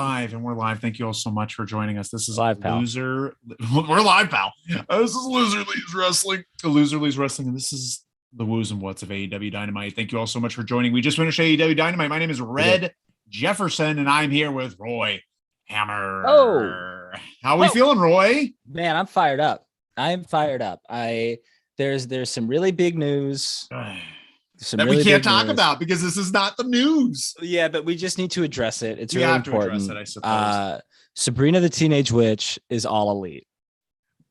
live, and we're live. Thank you all so much for joining us. This is live, pal. Loser. We're live, pal. This is Loser Leaves Wrestling. Loser Leaves Wrestling, and this is the woos and whats of AEW Dynamite. Thank you all so much for joining. We just finished AEW Dynamite. My name is Red Jefferson, and I'm here with Roy Hammer. Oh, how are we feeling, Roy? Man, I'm fired up. I'm fired up. There's some really big news. That really we can't talk about because this is not the news. Yeah, but we just need to address it. It's really important. To address it, I suppose. Sabrina the Teenage Witch is all elite.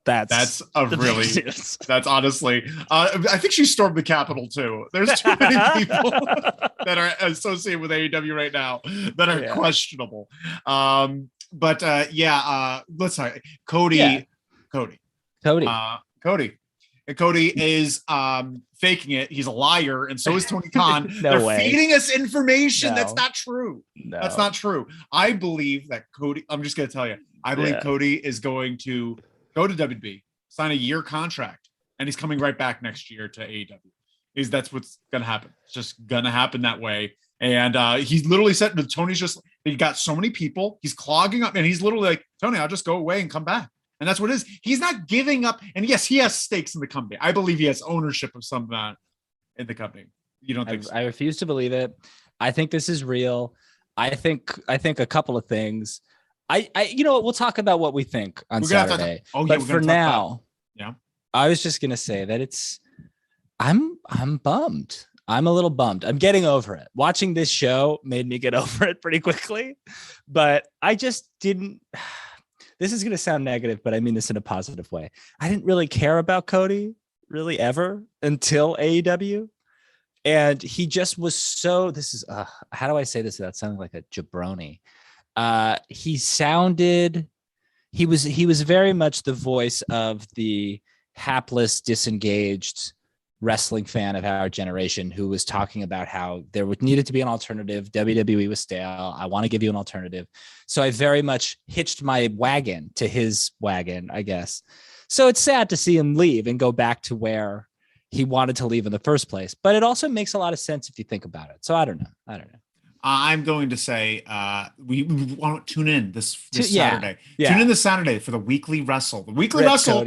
That's honestly, I think she stormed the Capitol too. There's too many people that are associated with AEW right now that are questionable. Let's talk. Cody. Cody is faking it. He's a liar, and so is Tony Khan. They're feeding us information that's not true. No. That's not true. I believe that Cody. I'm just going to tell you. I believe Cody is going to go to WB, sign a year contract, and he's coming right back next year to AEW. That's what's going to happen. It's just going to happen that way. And he's literally said, Tony's just, he got so many people. He's clogging up, and he's literally like, Tony, I'll just go away and come back. And that's what it is. He's not giving up. And yes, he has stakes in the company. I believe he has ownership of some of that in the company. You don't think so? I refuse to believe it. I think this is real. I think a couple of things. We'll talk about what we think on Saturday. But for now, I was just gonna say that I'm bummed. I'm a little bummed. I'm getting over it. Watching this show made me get over it pretty quickly, but I just didn't. This is gonna sound negative, but I mean this in a positive way. I didn't really care about Cody really ever until AEW. And he just was so, how do I say this without sounding like a jabroni? He was very much the voice of the hapless, disengaged wrestling fan of our generation who was talking about how there needed to be an alternative. WWE was stale. I want to give you an alternative. So I very much hitched my wagon to his wagon, I guess. So it's sad to see him leave and go back to where he wanted to leave in the first place, but it also makes a lot of sense if you think about it. So I don't know. I'm going to say we want to tune in this Saturday. Yeah. Tune in this Saturday for the weekly wrestle. The weekly wrestle.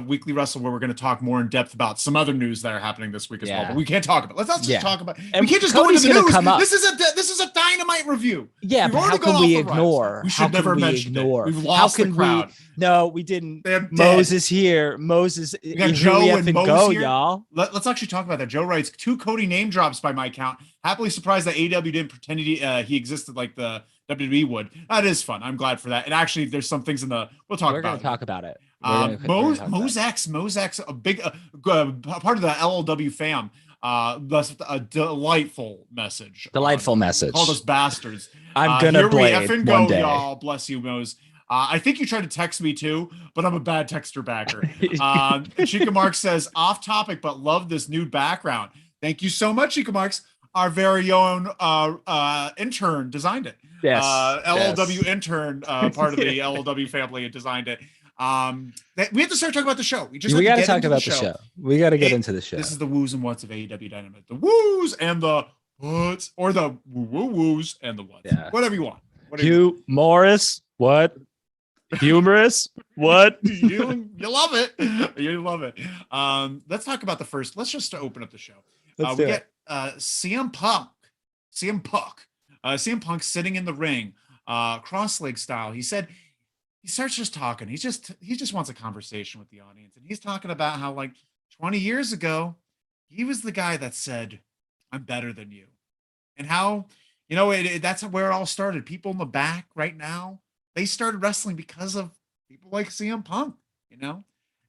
Weekly wrestle, where we're going to talk more in depth about some other news that are happening this week as well. But we can't talk about. Let's not just talk about. And we can't just Cody's go into the news. This is a Dynamite review. Yeah, but how can we ignore? We should never mention it. We've lost the crowd. No, we didn't. Moses here. Moses. We got Joe and Mose here, y'all. Let's actually talk about that. Joe writes 2 Cody name drops by my count. Happily surprised that AEW didn't pretend he existed like the WWE would. That is fun. I'm glad for that. And actually, there's some things in the. We're going to talk about it. Mosex, a big part of the LLW fam. That's a delightful message. Called us bastards. I'm gonna blame we go, y'all. Bless you, Mose. I think you tried to text me too, but I'm a bad texter backer. Chica Marks says, off topic, but love this new background. Thank you so much, Chica Marks. Our very own intern designed it. Yes. LLW intern, part of the LLW family, designed it. We have to start talking about the show. We got to talk about the show. We got to get into the show. This is the woos and whats of AEW Dynamite. The woos and the whats, or the woos and the whats. Yeah. Whatever you want. Hugh Morris, what? Humorous, what? you love it. You love it. Let's talk about the first. Let's just open up the show. We get CM Punk. CM Punk sitting in the ring, cross-leg style. He said. He starts just talking. He just wants a conversation with the audience. And he's talking about how, like, 20 years ago, he was the guy that said, I'm better than you. And how, that's where it all started. People in the back right now, they started wrestling because of people like CM Punk,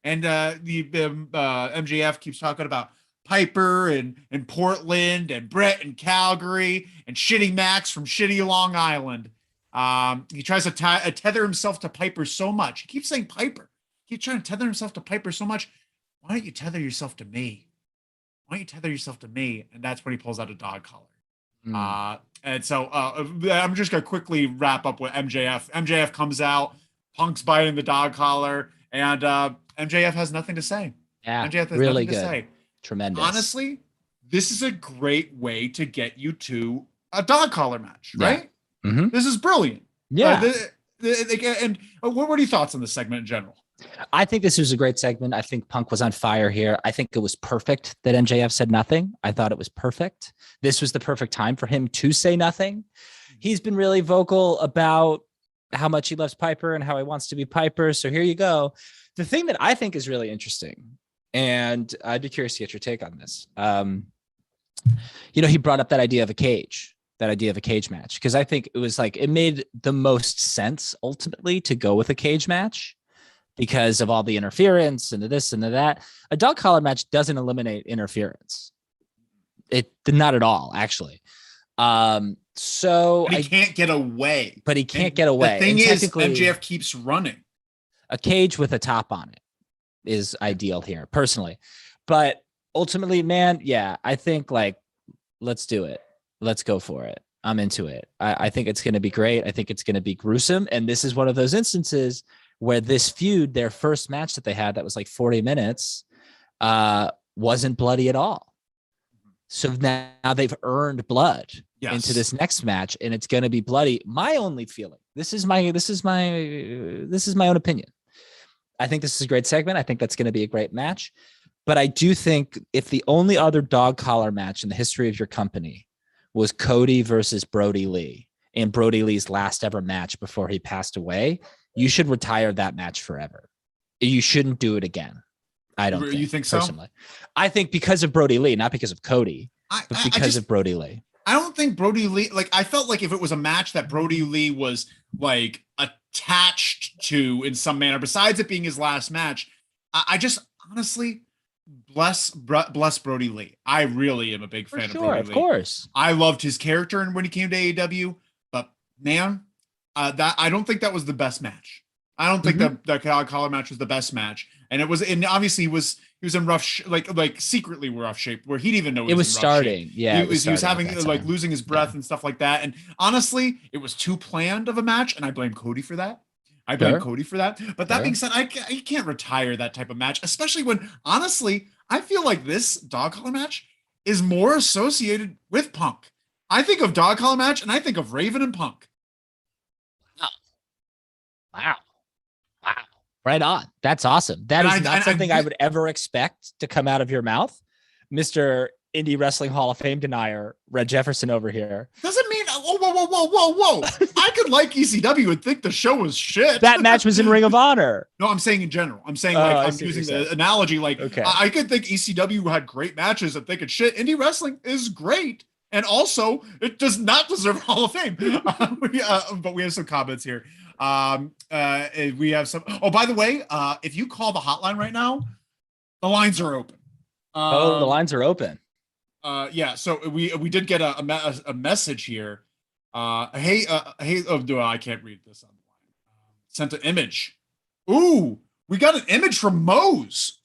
And the MJF keeps talking about Piper and Portland and Brett and Calgary and Shitty Max from Shitty Long Island. He tries to tether himself to Piper so much. He keeps saying Piper. He keeps trying to tether himself to Piper so much. Why don't you tether yourself to me? And that's when he pulls out a dog collar. And so I'm just going to quickly wrap up with MJF. MJF comes out. Punk's biting the dog collar. And MJF has nothing to say. Yeah, MJF has really nothing good. To say. Tremendous. Honestly, this is a great way to get you to a dog collar match, right? This is brilliant. Yeah. And what are your thoughts on this segment in general? I think this was a great segment. I think Punk was on fire here. I think it was perfect that MJF said nothing. I thought it was perfect. This was the perfect time for him to say nothing. He's been really vocal about how much he loves Piper and how he wants to be Piper. So here you go. The thing that I think is really interesting, and I'd be curious to get your take on this. He brought up that idea of a cage match, because I think it was like, it made the most sense ultimately to go with a cage match because of all the interference and the this and the that. A dog collar match doesn't eliminate interference. It not at all, actually. So he can't get away. But he can't get away. The thing is, MJF keeps running. A cage with a top on it is ideal here, personally. But ultimately, man, yeah, I think like, let's do it. Let's go for it. I'm into it. I think it's going to be great. I think it's going to be gruesome. And this is one of those instances where this feud, their first match that they had that was like 40 minutes, wasn't bloody at all. So now they've earned blood into this next match, and it's going to be bloody. My only feeling, this is my own opinion. I think this is a great segment. I think that's going to be a great match. But I do think if the only other dog collar match in the history of your company was Cody versus Brody Lee, and Brody Lee's last ever match before he passed away, you should retire that match forever. You shouldn't do it again. I don't think. You think so? Personally, I think because of Brody Lee, not because of Cody, but because of Brody Lee. I don't think Brody Lee, like, I felt like if it was a match that Brody Lee was like attached to in some manner, besides it being his last match, I just honestly bless Brody Lee. I really am a big fan of Brody Lee. Of course. I loved his character when he came to AEW, but man, that I don't think that was the best match. I don't think that collar match was the best match. And it was, and obviously he was in rough, like secretly rough shape, where he didn't even know it was starting. Yeah, he was having like losing his breath and stuff like that. And honestly, it was too planned of a match, and I blame Cody for that. But that being said, I can't retire that type of match, especially when honestly I feel like this dog collar match is more associated with Punk. I think of dog collar match, and I think of Raven and Punk. Wow. Right on. That's awesome. That is not something I would ever expect to come out of your mouth, Mr. Indie Wrestling Hall of Fame denier, Red Jefferson over here. Doesn't mean, whoa. I could like ECW and think the show was shit. That match was in Ring of Honor. No, I'm saying in general. I'm saying I'm using the analogy. Like, okay. I could think ECW had great matches and think it's shit. Indie wrestling is great. And also, it does not deserve Hall of Fame. But we have some comments here. We have some. Oh, by the way, if you call the hotline right now, the lines are open. The lines are open. Yeah. So we did get a message here. Hey. Oh, I can't read this on the line. Sent an image. Ooh, we got an image from Mose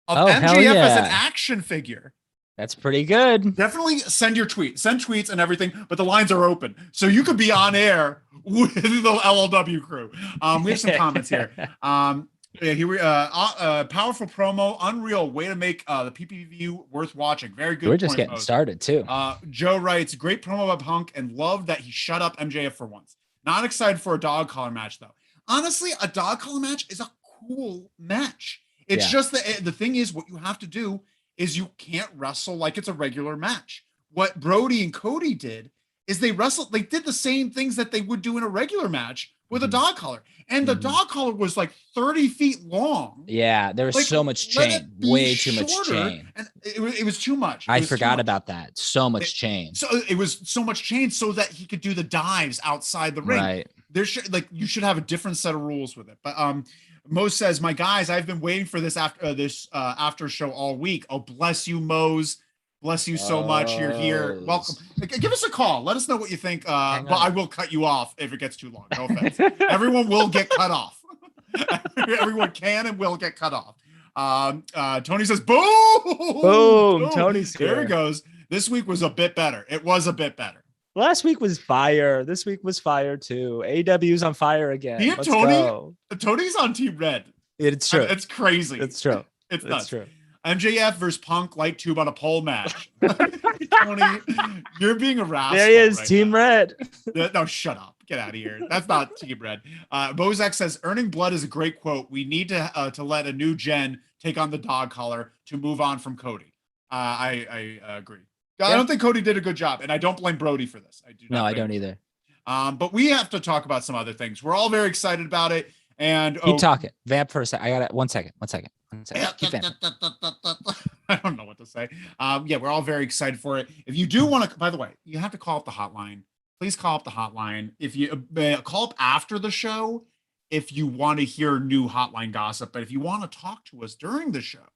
of MJF as an action figure. That's pretty good. Definitely send tweets and everything, but the lines are open. So you could be on air with the LLW crew. We have some comments here. Powerful promo, unreal way to make the PPV worth watching. Very good. We're just getting started too. Joe writes, great promo by Punk and love that he shut up MJF for once. Not excited for a dog collar match though. Honestly, a dog collar match is a cool match. It's just the thing is what you have to do is you can't wrestle like it's a regular match. What Brody and Cody did is they did the same things that they would do in a regular match with a dog collar. And the dog collar was like 30 feet long. Yeah, there was so much chain, way too much chain. And it was too much. I forgot about that. So much chain. So it was so much chain so that he could do the dives outside the ring. Right. You should have a different set of rules with it. But Mose says, my guys, I've been waiting for this after show all week. Oh, bless you, Mose. Bless you so much. You're here. Welcome. Give us a call. Let us know what you think. But I will cut you off if it gets too long. No offense. Everyone will get cut off. Everyone can and will get cut off. Tony says, boom. Boom. Tony's here. There he goes. This week was a bit better. It was a bit better. Last week was fire. This week was fire too. AEW's on fire again. Me and Tony's on Team Red. It's true. It's crazy. It's true. It's nuts. True. MJF versus Punk light tube on a pole match. Tony, you're being a rascal. There he is, right Team now. Red. No, shut up. Get out of here. That's not Team Red. Bozak says, earning blood is a great quote. We need to let a new gen take on the dog collar to move on from Cody. I agree. Yeah. I don't think Cody did a good job, and I don't blame Brody for this. I do not. No, I don't either. But we have to talk about some other things. We're all very excited about it. And keep talking. Vamp for a second. I got it. 1 second. Keep I don't know what to say. Yeah, we're all very excited for it. If you do want to, by the way, you have to call up the hotline. Please call up the hotline. If you call up after the show, if you want to hear new hotline gossip, but if you want to talk to us during the show,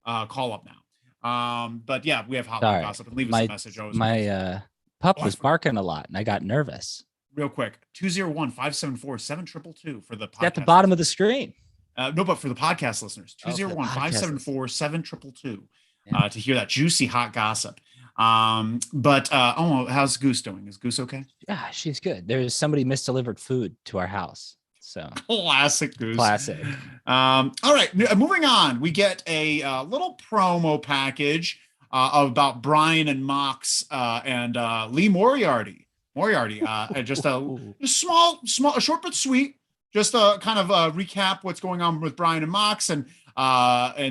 call up now. But yeah, we have hotline gossip, and leave us a message. My pup was barking a lot, and I got nervous. Real quick, 201-574-7222 for the podcast. At the bottom of the screen. No, but for the podcast listeners, 201-574-7222 to hear that juicy hot gossip. How's Goose doing? Is Goose okay? Yeah, she's good. There's somebody misdelivered food to our house. So classic Goose. Classic. All right, moving on. We get a little promo package about Bryan and Mox and Lee Moriarty. Just a small, short but sweet. Just a kind of recap what's going on with Bryan and Mox and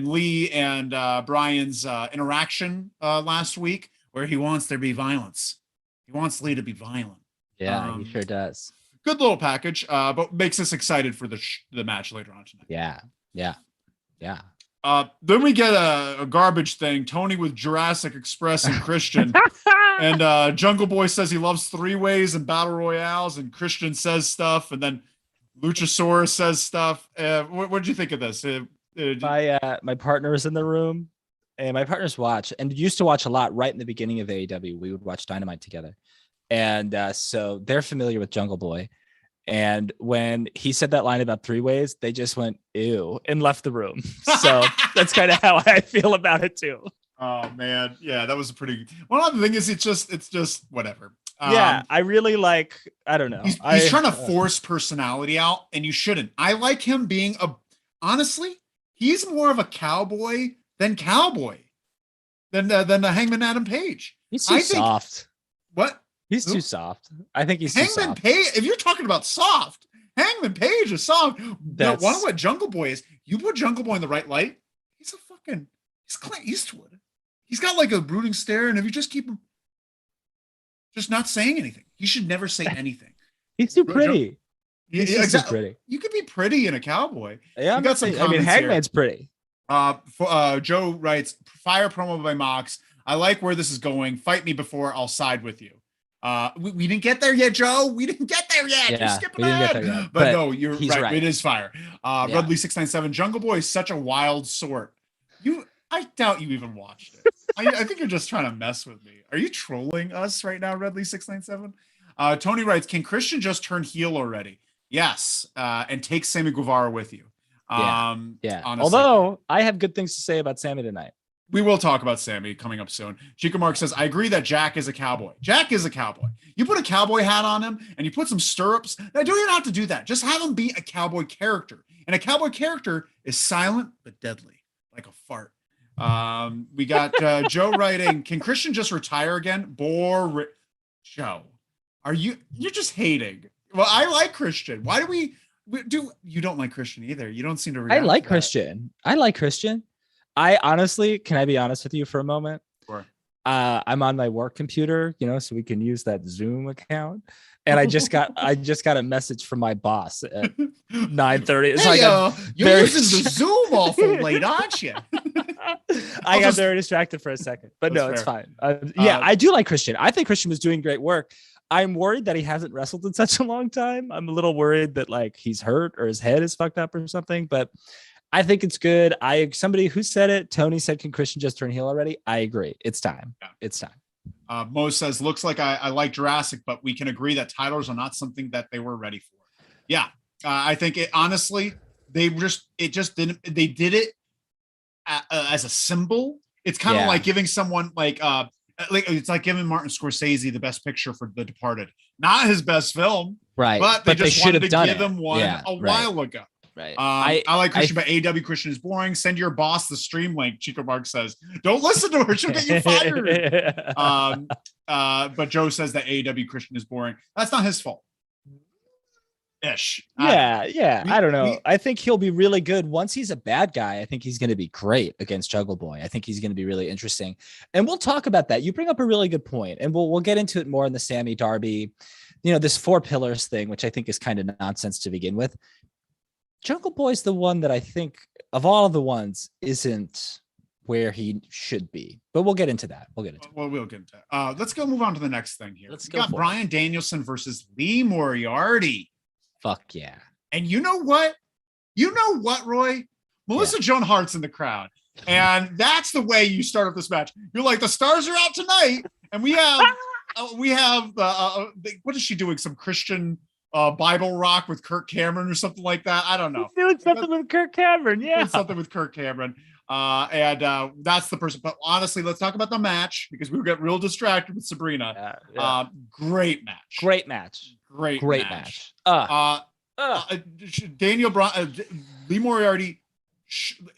Lee and Bryan's interaction last week, where he wants there to be violence. He wants Lee to be violent. Yeah, he sure does. Good little package, but makes us excited for the match later on tonight. Yeah. Then we get a garbage thing. Tony with Jurassic Express and Christian. And Jungle Boy says he loves three-ways and battle royales, and Christian says stuff, and then Luchasaurus says stuff. What did you think of this? My partner is in the room, and my partners watch and used to watch a lot right in the beginning of AEW. We would watch Dynamite together. And so they're familiar with Jungle Boy. And when he said that line about three ways, they just went, ew, and left the room. So that's kind of how I feel about it too. Oh man. Yeah, that was a pretty, one other thing is it's just whatever. Yeah, I really I don't know. He's trying to force personality out, and you shouldn't. I like him being honestly, he's more of a cowboy than the Hangman Adam Page. He's too soft. What? He's too soft. I think he's Hangman too soft. Page. If you're talking about soft, Hangman Page is soft. That's one of what Jungle Boy is. You put Jungle Boy in the right light, he's Clint Eastwood. He's got like a brooding stare, and if you just keep him just not saying anything, he should never say anything. He's too pretty. He's exactly. Pretty. You could be pretty in a cowboy. Yeah, you got some. Hangman's pretty. Joe writes, fire promo by Mox. I like where this is going. Fight me before I'll side with you. We didn't get there yet, Joe. We didn't get there yet. Yeah, you're skipping ahead. But no, you're right. It is fire. Rudley 697. Jungle Boy is such a wild sort. I doubt you even watched it. I think you're just trying to mess with me. Are you trolling us right now, Rudley 697? Tony writes, can Christian just turn heel already? Yes, and take Sammy Guevara with you. Yeah. Honestly. Although I have good things to say about Sammy tonight. We will talk about Sammy coming up soon. Chico Mark says, I agree that Jack is a cowboy. Jack is a cowboy. You put a cowboy hat on him and you put some stirrups. Now, don't even have to do that. Just have him be a cowboy character. And a cowboy character is silent but deadly, like a fart. We got Joe writing, can Christian just retire again? Joe, you're just hating. Well, I like Christian. Why do we do? You don't like Christian either. You don't seem to react. I like Christian. I honestly, can I be honest with you for a moment? Sure. I'm on my work computer, so we can use that Zoom account. And I just got a message from my boss at 9:30. It's you're using the Zoom awful late, aren't you? I got very distracted for a second, but no, it's fine. I do like Christian. I think Christian was doing great work. I'm worried that he hasn't wrestled in such a long time. I'm a little worried that he's hurt or his head is fucked up or something, but I think it's good. Somebody who said it, Tony said, can Christian just turn heel already? I agree. It's time. Yeah. It's time. Mo says, looks like I like Jurassic, but we can agree that titles are not something that they were ready for. Yeah. I think honestly, they did it as a symbol. It's kind of like giving someone it's like giving Martin Scorsese the best picture for The Departed. Not his best film. Right. But they just wanted to give him one a while ago. Right. I like Christian, but AEW Christian is boring. Send your boss the stream link. Chico Mark says, don't listen to her. She'll get you fired. But Joe says that AEW Christian is boring. That's not his fault. Ish. I don't know. I think he'll be really good once he's a bad guy. I think he's going to be great against Jungle Boy. I think he's going to be really interesting, and we'll talk about that. You bring up a really good point, and we'll get into it more in the Sammy Darby, this 4 pillars thing, which I think is kind of nonsense to begin with. Jungle Boy's the one that I think of all of the ones isn't where he should be, but we'll get into that. We'll get into that. Let's go move on to the next thing here. Let's go. Bryan Danielson versus Lee Moriarty. Fuck yeah. And you know what, Roy? Melissa Joan Hart's in the crowd. And that's the way you start up this match. You're like, the stars are out tonight. And we have, what is she doing? Some Christian Bible rock with Kirk Cameron or something like that. I don't know. He's doing something with Kirk Cameron. Yeah. Something with Kirk Cameron. And that's the person. But honestly, let's talk about the match because we get real distracted with Sabrina. Great match. Great match. Daniel Bryan, Lee Moriarty.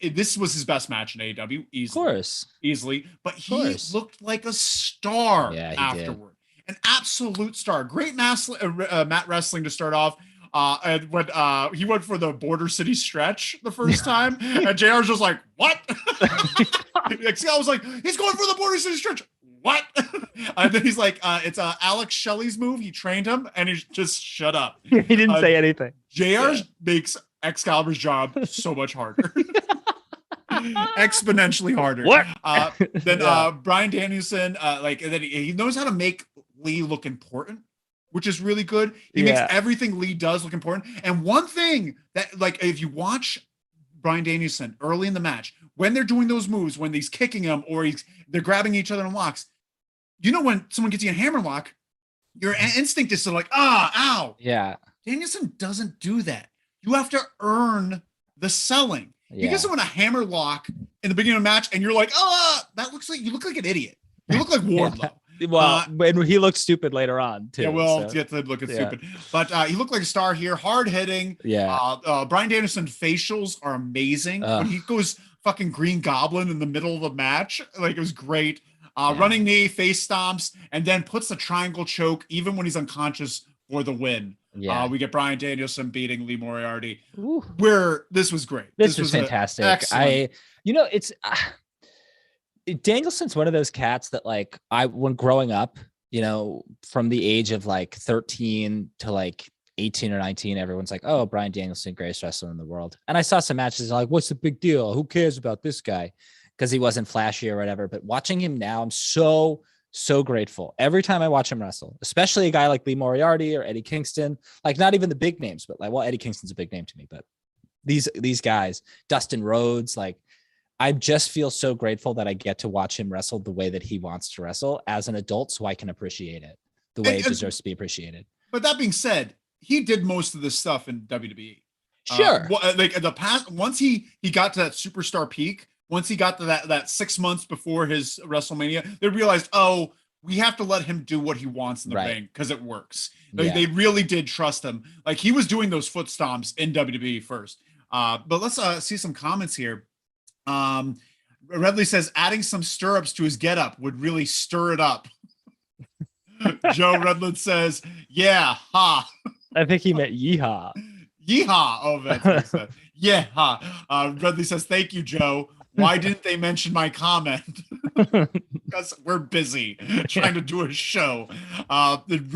This was his best match in AEW, easily. But he looked like a star afterward. An absolute star. Great mat wrestling to start off. And when he went for the Border City stretch the first time, and JR's just like, what? I was like, he's going for the Border City stretch. What? And then he's like, it's Alex Shelley's move. He trained him, and he's just shut up. He didn't say anything. JR makes Excalibur's job so much harder. Exponentially harder. What? Then Bryan Danielson, and then he knows how to make Lee look important, which is really good. He makes everything Lee does look important. And one thing that, if you watch Bryan Danielson early in the match, when they're doing those moves, when he's kicking him or they're grabbing each other in locks, when someone gets you a hammer lock, your instinct is to ow. Yeah. Danielson doesn't do that. You have to earn the selling. He gives someone a hammer lock in the beginning of the match, and you're like, you look like an idiot. You look like Wardlow. Well, and he looked stupid later on too. Yeah, well, get to looking stupid, but he looked like a star here. Hard hitting. Yeah. Bryan Danielson facials are amazing. When he goes fucking Green Goblin in the middle of the match, it was great. Running knee, face stomps, and then puts the triangle choke even when he's unconscious for the win. Yeah. We get Bryan Danielson beating Lee Moriarty. Where this was great. This was fantastic. It's. Danielson's one of those cats that when growing up, from the age of 13 to 18 or 19, everyone's like, oh, Bryan Danielson, greatest wrestler in the world. And I saw some matches like, what's the big deal? Who cares about this guy? Because he wasn't flashy or whatever. But watching him now, I'm so grateful. Every time I watch him wrestle, especially a guy like Lee Moriarty or Eddie Kingston, not even the big names, but Eddie Kingston's a big name to me, but these guys, Dustin Rhodes, I just feel so grateful that I get to watch him wrestle the way that he wants to wrestle as an adult, so I can appreciate it the way it deserves to be appreciated. But that being said, he did most of this stuff in WWE. Sure. The past, once he got to that superstar peak, once he got to that 6 months before his WrestleMania, they realized, oh, we have to let him do what he wants in the ring because it works. They really did trust him. He was doing those foot stomps in WWE first. But let's see some comments here. Redley says adding some stirrups to his getup would really stir it up. Joe Redland says, yeah, ha. I think he meant yeehaw. Yeehaw. Oh, that's what he said. Yeah, ha. Redley says, thank you, Joe. Why didn't they mention my comment? Because we're busy trying to do a show.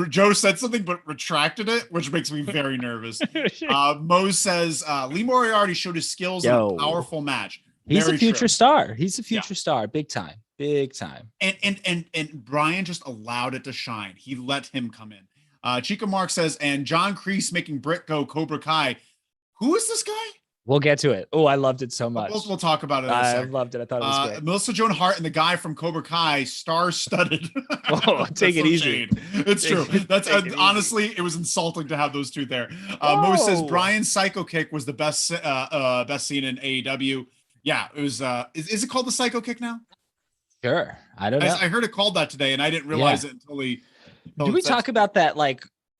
Joe said something but retracted it, which makes me very nervous. Mo says Lee Moriarty showed his skills in a powerful match. He's a future star. He's a future star. Big time. And Bryan just allowed it to shine. He let him come in. Chica Mark says, and John Kreese making Britt go Cobra Kai. Who is this guy? We'll get to it. Oh, I loved it so much. We'll talk about it. I loved it. I thought it was great. Melissa Joan Hart and the guy from Cobra Kai, star-studded. Oh, take it easy. It's true. That's honestly, it was insulting to have those two there. Mo says Bryan's Psycho Kick was the best scene in AEW. Yeah, it was. Is it called the Psycho Kick now? Sure. I don't know. I heard it called that today, and I didn't realize it until he. Did we talk about that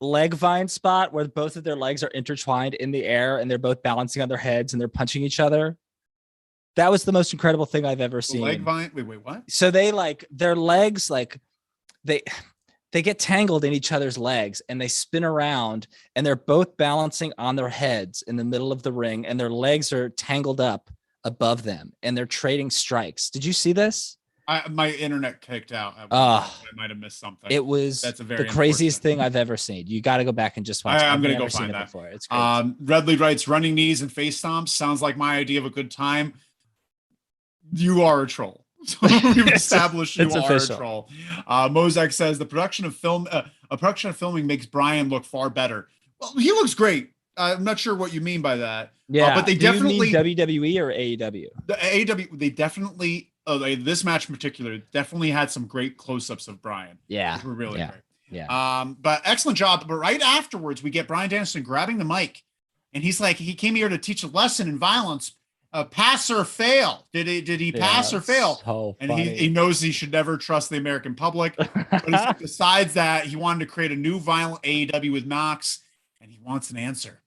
leg vine spot where both of their legs are intertwined in the air and they're both balancing on their heads and they're punching each other. That was the most incredible thing I've ever seen. Leg vine? Wait, what? So they like their legs, like they get tangled in each other's legs and they spin around and they're both balancing on their heads in the middle of the ring and their legs are tangled up above them and they're trading strikes. Did you see this? My internet kicked out. I might have missed something. It was the craziest thing I've ever seen. You got to go back and just watch. I'm going to go find that. Before. It's great. Redley writes, running knees and face stomps sounds like my idea of a good time. You are a troll. So we've established you are official. A troll. Mozak says the production of filming makes Bryan look far better. Well, he looks great. I'm not sure what you mean by that. Yeah, but they definitely WWE or AEW. The AEW, they definitely. This match in particular definitely had some great close-ups of Bryan. Yeah, which were really great. Yeah. But excellent job. But right afterwards, we get Bryan Danielson grabbing the mic, and he's like, he came here to teach a lesson in violence. Pass or fail. Did he pass or fail? So and he knows he should never trust the American public. But he decides that he wanted to create a new violent AEW with Mox, and he wants an answer.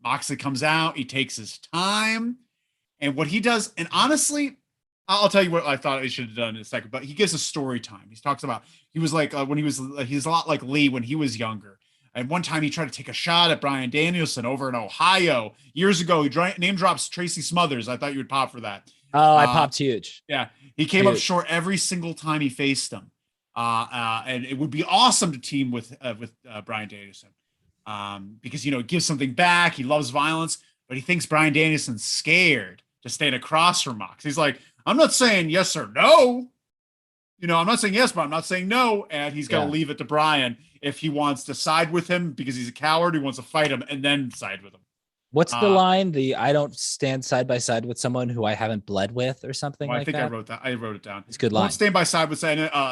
Moxley comes out. He takes his time, and what he does, and honestly, I'll tell you what I thought he should have done in a second, but he gives a story time. He talks about, he was like, he's a lot like Lee when he was younger. And one time he tried to take a shot at Bryan Danielson over in Ohio years ago. He name drops Tracy Smothers. I thought you would pop for that. Oh, I popped huge. Yeah. He came up short every single time he faced him. And it would be awesome to team with Bryan Danielson. Because, he gives something back. He loves violence, but he thinks Bryan Danielson's scared to stand across from Mox. He's like, I'm not saying yes or no. I'm not saying yes, but I'm not saying no. And he's got to leave it to Bryan if he wants to side with him because he's a coward. He wants to fight him and then side with him. What's the line? I don't stand side by side with someone who I haven't bled with or something like that. I wrote that. I wrote it down. It's a good line. Don't stand by side with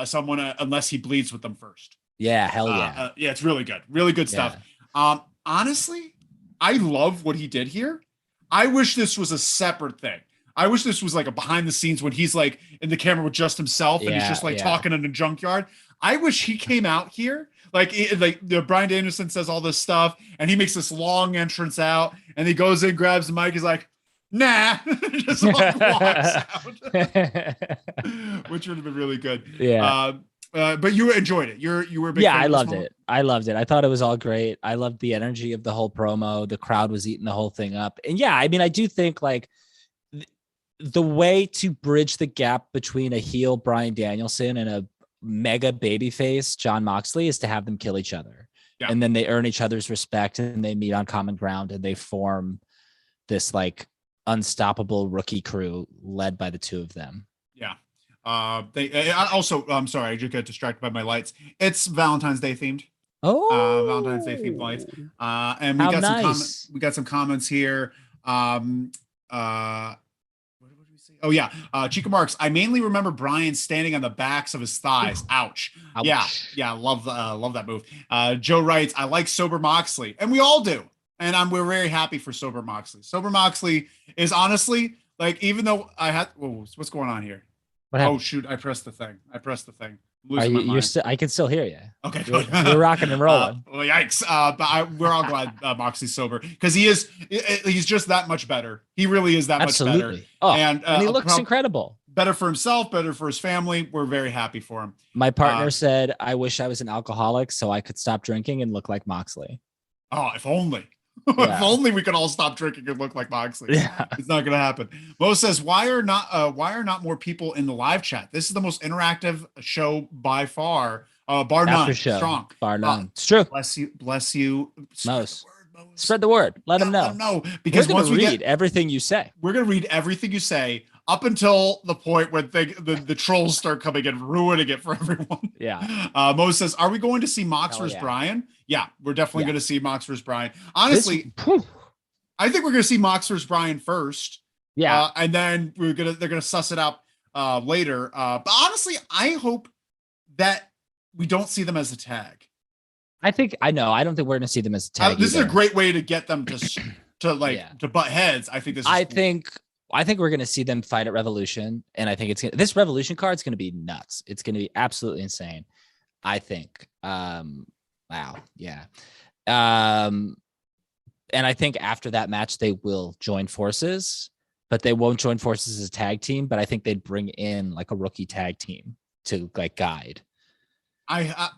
someone unless he bleeds with them first. Yeah, hell yeah. Yeah, it's really good. Really good stuff. Honestly, I love what he did here. I wish this was a separate thing. I wish this was like a behind the scenes when he's like in the camera with just himself and he's just like talking in a junkyard. I wish he came out here. Like Bryan Danielson says all this stuff and he makes this long entrance out and he goes in, grabs the mic. He's like, nah, just like walks out, which would have been really good. Yeah. But you enjoyed it. You were a big fan I loved it. I loved it. I thought it was all great. I loved the energy of the whole promo. The crowd was eating the whole thing up. And I do think like the way to bridge the gap between a heel Bryan Danielson and a mega babyface Jon Moxley is to have them kill each other. Yeah. And then they earn each other's respect and they meet on common ground and they form this like unstoppable rookie crew led by the two of them. Yeah. I'm sorry, I just got distracted by my lights. It's Valentine's Day themed. Oh, Valentine's Day themed lights. And we got some comments here. Oh yeah, Chica Marks. I mainly remember Bryan standing on the backs of his thighs. Ouch. Yeah. Love that move. Joe writes, I like sober Moxley, and we all do. And we're very happy for sober Moxley. Sober Moxley is honestly like, even though what's going on here? Oh shoot! I pressed the thing. I can still hear you. Okay, you're rocking and rolling. Well, yikes! But we're all glad Moxley's sober because he's just that much better. He really is that much better. Oh, and he looks incredible. Better for himself, better for his family. We're very happy for him. My partner said, "I wish I was an alcoholic so I could stop drinking and look like Moxley." Oh, if only. If only we could all stop drinking and look like Moxley. Yeah. It's not gonna happen. Mo says, why are not more people in the live chat? This is the most interactive show by far. Bar none. Strong. Bar none. It's true. Bless you. Spread the word. Let them know. Let them know. Because once we read everything you say. We're gonna read everything you say up until the point when the trolls start coming and ruining it for everyone. Yeah. Mo says, are we going to see Mox versus Bryan? Yeah, we're definitely going to see Mox versus Bryan. Honestly, I think we're going to see Mox versus Bryan first. Yeah. And then they're going to suss it out later. But honestly, I hope that we don't see them as a tag. I don't think we're going to see them as a tag. This is a great way to get them to butt heads. I think this is I think we're going to see them fight at Revolution, and I think this Revolution card is going to be nuts. It's going to be absolutely insane. I think. Wow. Yeah. And I think after that match, they will join forces, but they won't join forces as a tag team. But I think they'd bring in like a rookie tag team to like guide.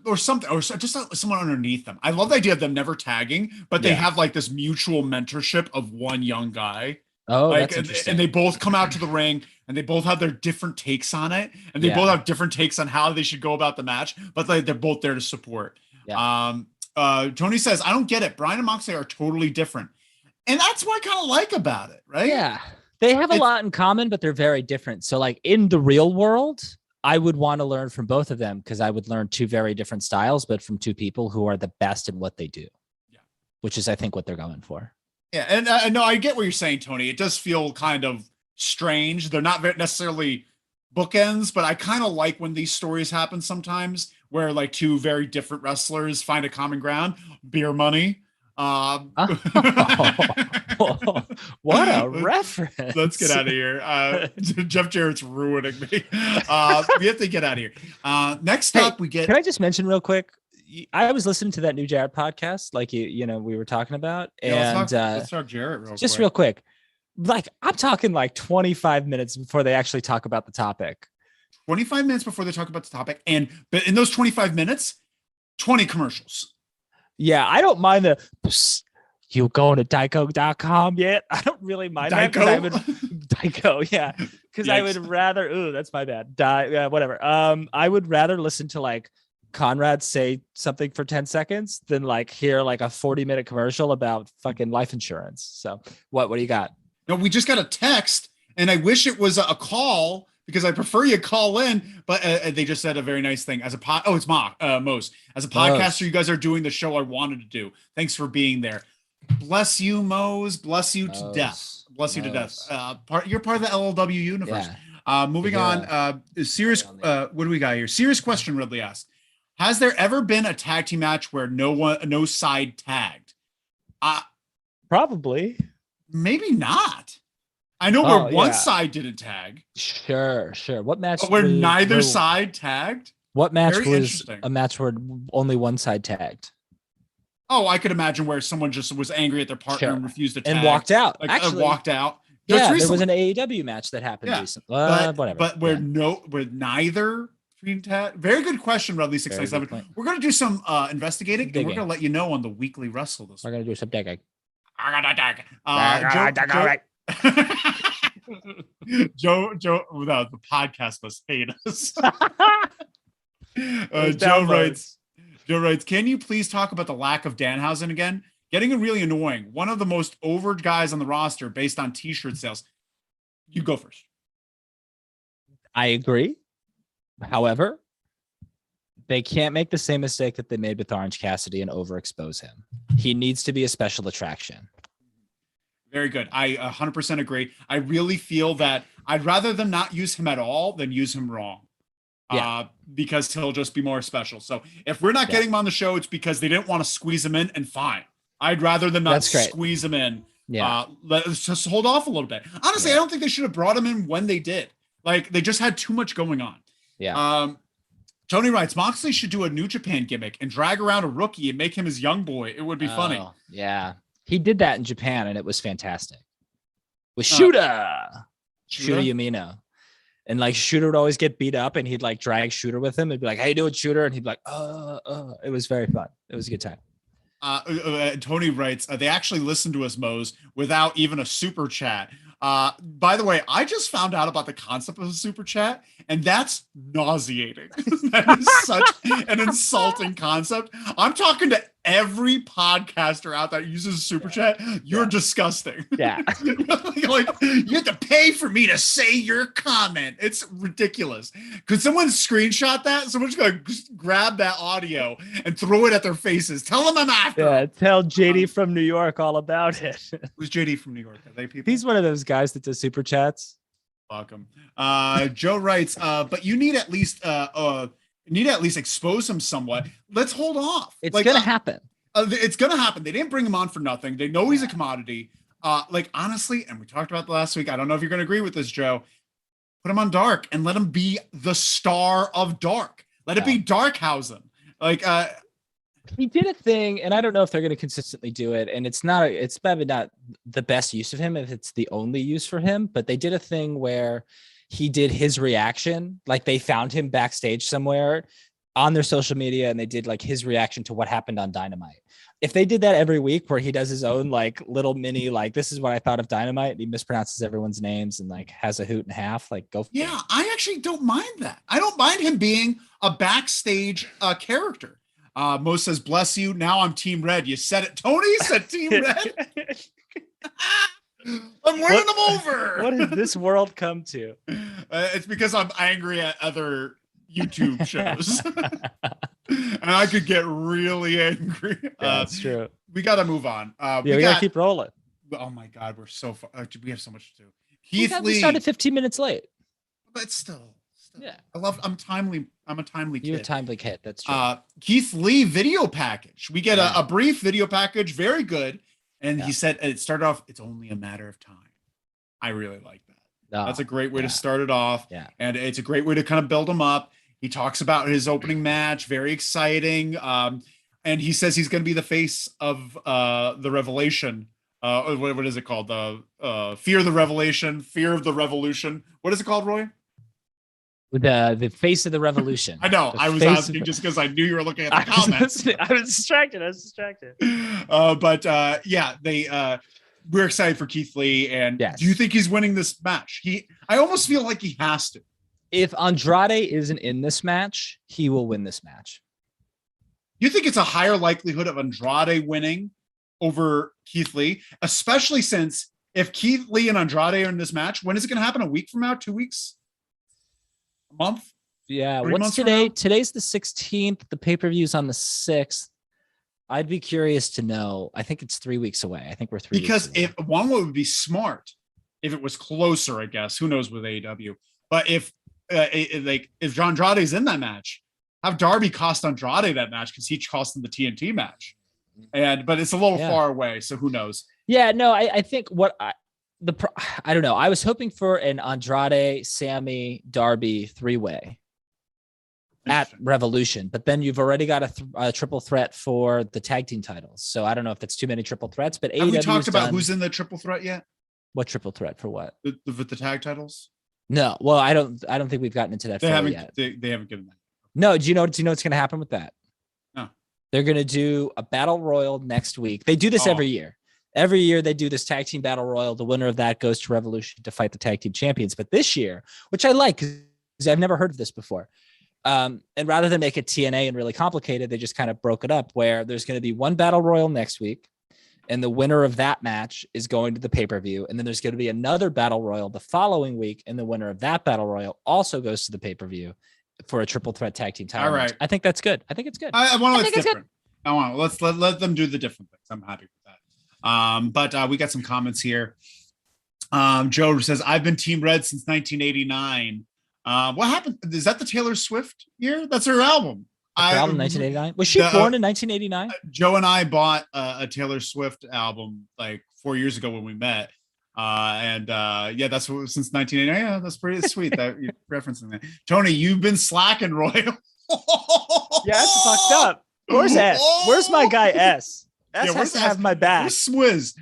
Or something, or just someone underneath them. I love the idea of them never tagging, but they have like this mutual mentorship of one young guy. Oh, like, that's interesting. And they both come out to the ring and they both have their different takes on it. And they both have different takes on how they should go about the match, but they're both there to support. Yeah. Tony says, I don't get it. Bryan and Moxley are totally different. And that's what I kind of like about it, right? Yeah. They have a lot in common, but they're very different. So like in the real world, I would want to learn from both of them because I would learn two very different styles, but from two people who are the best in what they do. Yeah. Which is, I think, what they're going for. Yeah. And no, I get what you're saying, Tony. It does feel kind of strange. They're not necessarily bookends, but I kind of like when these stories happen sometimes where like two very different wrestlers find a common ground. Beer money. What a reference. Let's get out of here. Jeff Jarrett's ruining me. We have to get out of here. Next up, we get. Can I just mention real quick? I was listening to that new Jarrett podcast, like we were talking about, and let's talk Jarrett real quick. Like I'm talking like 25 minutes before they actually talk about the topic. 25 minutes before they talk about the topic, but in those 25 minutes, 20 commercials. Yeah, I don't mind you going to Dyco.com yet? I don't really mind that because I would Dyco, yeah. Because I would rather, that's my bad. Whatever. I would rather listen to like Conrad say something for 10 seconds than like hear like a 40-minute commercial about fucking life insurance. So what do you got? No, we just got a text and I wish it was a call because I prefer you call in, but they just said a very nice thing as a it's Mose. As a podcaster, you guys are doing the show I wanted to do. Thanks for being there. Bless you, Mose. Bless you to death. Bless you to death. You're part of the LLW universe. Yeah. Moving on. Serious. What do we got here? Serious question. Ridley asked: has there ever been a tag team match where no side tagged? Probably. Maybe not. I know where one side didn't tag. Sure. What match? But where neither side tagged? What match was a match where only one side tagged? Oh, I could imagine where someone just was angry at their partner and refused to tag. And walked out. Like, walked out. There was an AEW match that happened recently. Whatever. But where neither tag. Very good question, Rudley 697. We're going to do some investigating, and we're going to let you know on the weekly wrestle this week. We're going to do some digging. Joe, the podcast must hate us. Joe writes, can you please talk about the lack of Danhausen again? Getting really annoying. One of the most over guys on the roster based on t-shirt sales. You go first. I agree. However, they can't make the same mistake that they made with Orange Cassidy and overexpose him. He needs to be a special attraction. Very good. I 100% agree. I really feel that I'd rather them not use him at all than use him wrong. Because he'll just be more special. So if we're not getting him on the show, it's because they didn't want to squeeze him in, and fine. I'd rather them not squeeze him in. Let's just hold off a little bit. Honestly, I don't think they should have brought him in when they did. Like, they just had too much going on. Tony writes, Moxley should do a New Japan gimmick and drag around a rookie and make him his young boy. It would be funny. Yeah. He did that in Japan, and it was fantastic. With Shooter Yamino. And like Shooter would always get beat up, and he'd like drag Shooter with him and be like, "How you doing, Shooter?" And he'd be like, It was very fun. It was a good time. Tony writes, they actually listened to us, Mose, without even a super chat. By the way, I just found out about the concept of a super chat, and that's nauseating. That is such an insulting concept. I'm talking to every podcaster out there that uses super chat. You're disgusting. Yeah. like you have to pay for me to say your comment. It's ridiculous. Could someone screenshot that? Someone's going to grab that audio and throw it at their faces. Tell them I'm after. Yeah, tell JD from New York all about it. Who's JD from New York? Are they people? He's one of those guys that does super chats. Welcome. Joe writes, but you need at least expose him somewhat. Let's hold off. It's gonna happen. It's gonna happen. They didn't bring him on for nothing. They know he's a commodity. Honestly, and we talked about the last week. I don't know if you're gonna agree with this, Joe. Put him on Dark and let him be the star of Dark. Let it be Darkhausen. He did a thing, and I don't know if they're going to consistently do it. And it's probably not the best use of him if it's the only use for him. But they did a thing where he did his reaction, like they found him backstage somewhere on their social media, and they did like his reaction to what happened on Dynamite. If they did that every week, where he does his own like little mini, like this is what I thought of Dynamite, and he mispronounces everyone's names and like has a hoot and a half, like go. Yeah, I actually don't mind that. I don't mind him being a backstage character. Mo says, bless you. Now I'm Team Red. You said it. Tony said Team Red. I'm winning them over. What has this world come to? It's because I'm angry at other YouTube shows. And I could get really angry. That's true. We got to move on. We got to keep rolling. Oh my God, we're so far. We have so much to do. We started 15 minutes late. But still. Yeah. I'm timely. I'm a timely kid. You're a timely kid. That's true. Keith Lee video package. We get a brief video package. Very good. And he said it started off, it's only a matter of time. I really like that. That's a great way to start it off. Yeah. And it's a great way to kind of build him up. He talks about his opening match. Very exciting. And he says he's going to be the face of the Revelation. What is it called? The Fear of the Revelation, Fear of the Revolution. What is it called, Roy? The face of the revolution. I know. I was asking just because I knew you were looking at the comments. I was distracted. We're excited for Keith Lee. And yes. Do you think he's winning this match? I almost feel like he has to. If Andrade isn't in this match, he will win this match. You think it's a higher likelihood of Andrade winning over Keith Lee, especially since if Keith Lee and Andrade are in this match, when is it going to happen? A week from now? 2 weeks? A month? Yeah. What's today? Today's the 16th. The pay-per-view is on the 6th. I'd be curious to know. I think it's 3 weeks away. I think we're 3 weeks away. Because if one would be smart, if it was closer, I guess. Who knows with AEW? But if Andrade's in that match, have Darby cost Andrade that match because he cost him the TNT match. But it's a little far away, so who knows? Yeah, no, I think I don't know. I was hoping for an Andrade, Sammy, Darby 3-way at Revolution, but then you've already got a triple threat for the tag team titles. So I don't know if that's too many triple threats, but have we talked about who's in the triple threat yet? What triple threat for what? The tag titles? No. Well, I don't think we've gotten into that yet. They haven't given that. No. Do you know what's going to happen with that? No. They're going to do a battle royal next week. They do this every year. Every year they do this tag team battle royal. The winner of that goes to Revolution to fight the tag team champions. But this year, which I like because I've never heard of this before. And rather than make it TNA and really complicated, they just kind of broke it up where there's going to be one battle royal next week. And the winner of that match is going to the pay-per-view. And then there's going to be another battle royal the following week. And the winner of that battle royal also goes to the pay-per-view for a triple threat tag team title. All right. Match. I think that's good. I think it's good. I want to different. I want to let them do the different things. I'm happy with that. But we got some comments here. Joe says, I've been Team Red since 1989. What happened? Is that the Taylor Swift year? That's her album. Album 1989. Was she born in 1989? Joe and I bought a Taylor Swift album like 4 years ago when we met. That's what since 1989. Yeah, that's pretty sweet that you're referencing that. Tony, you've been slacking, Roy. Yeah, it's fucked up. Where's S? Where's my guy S? S has to have my back. Where's Swizz?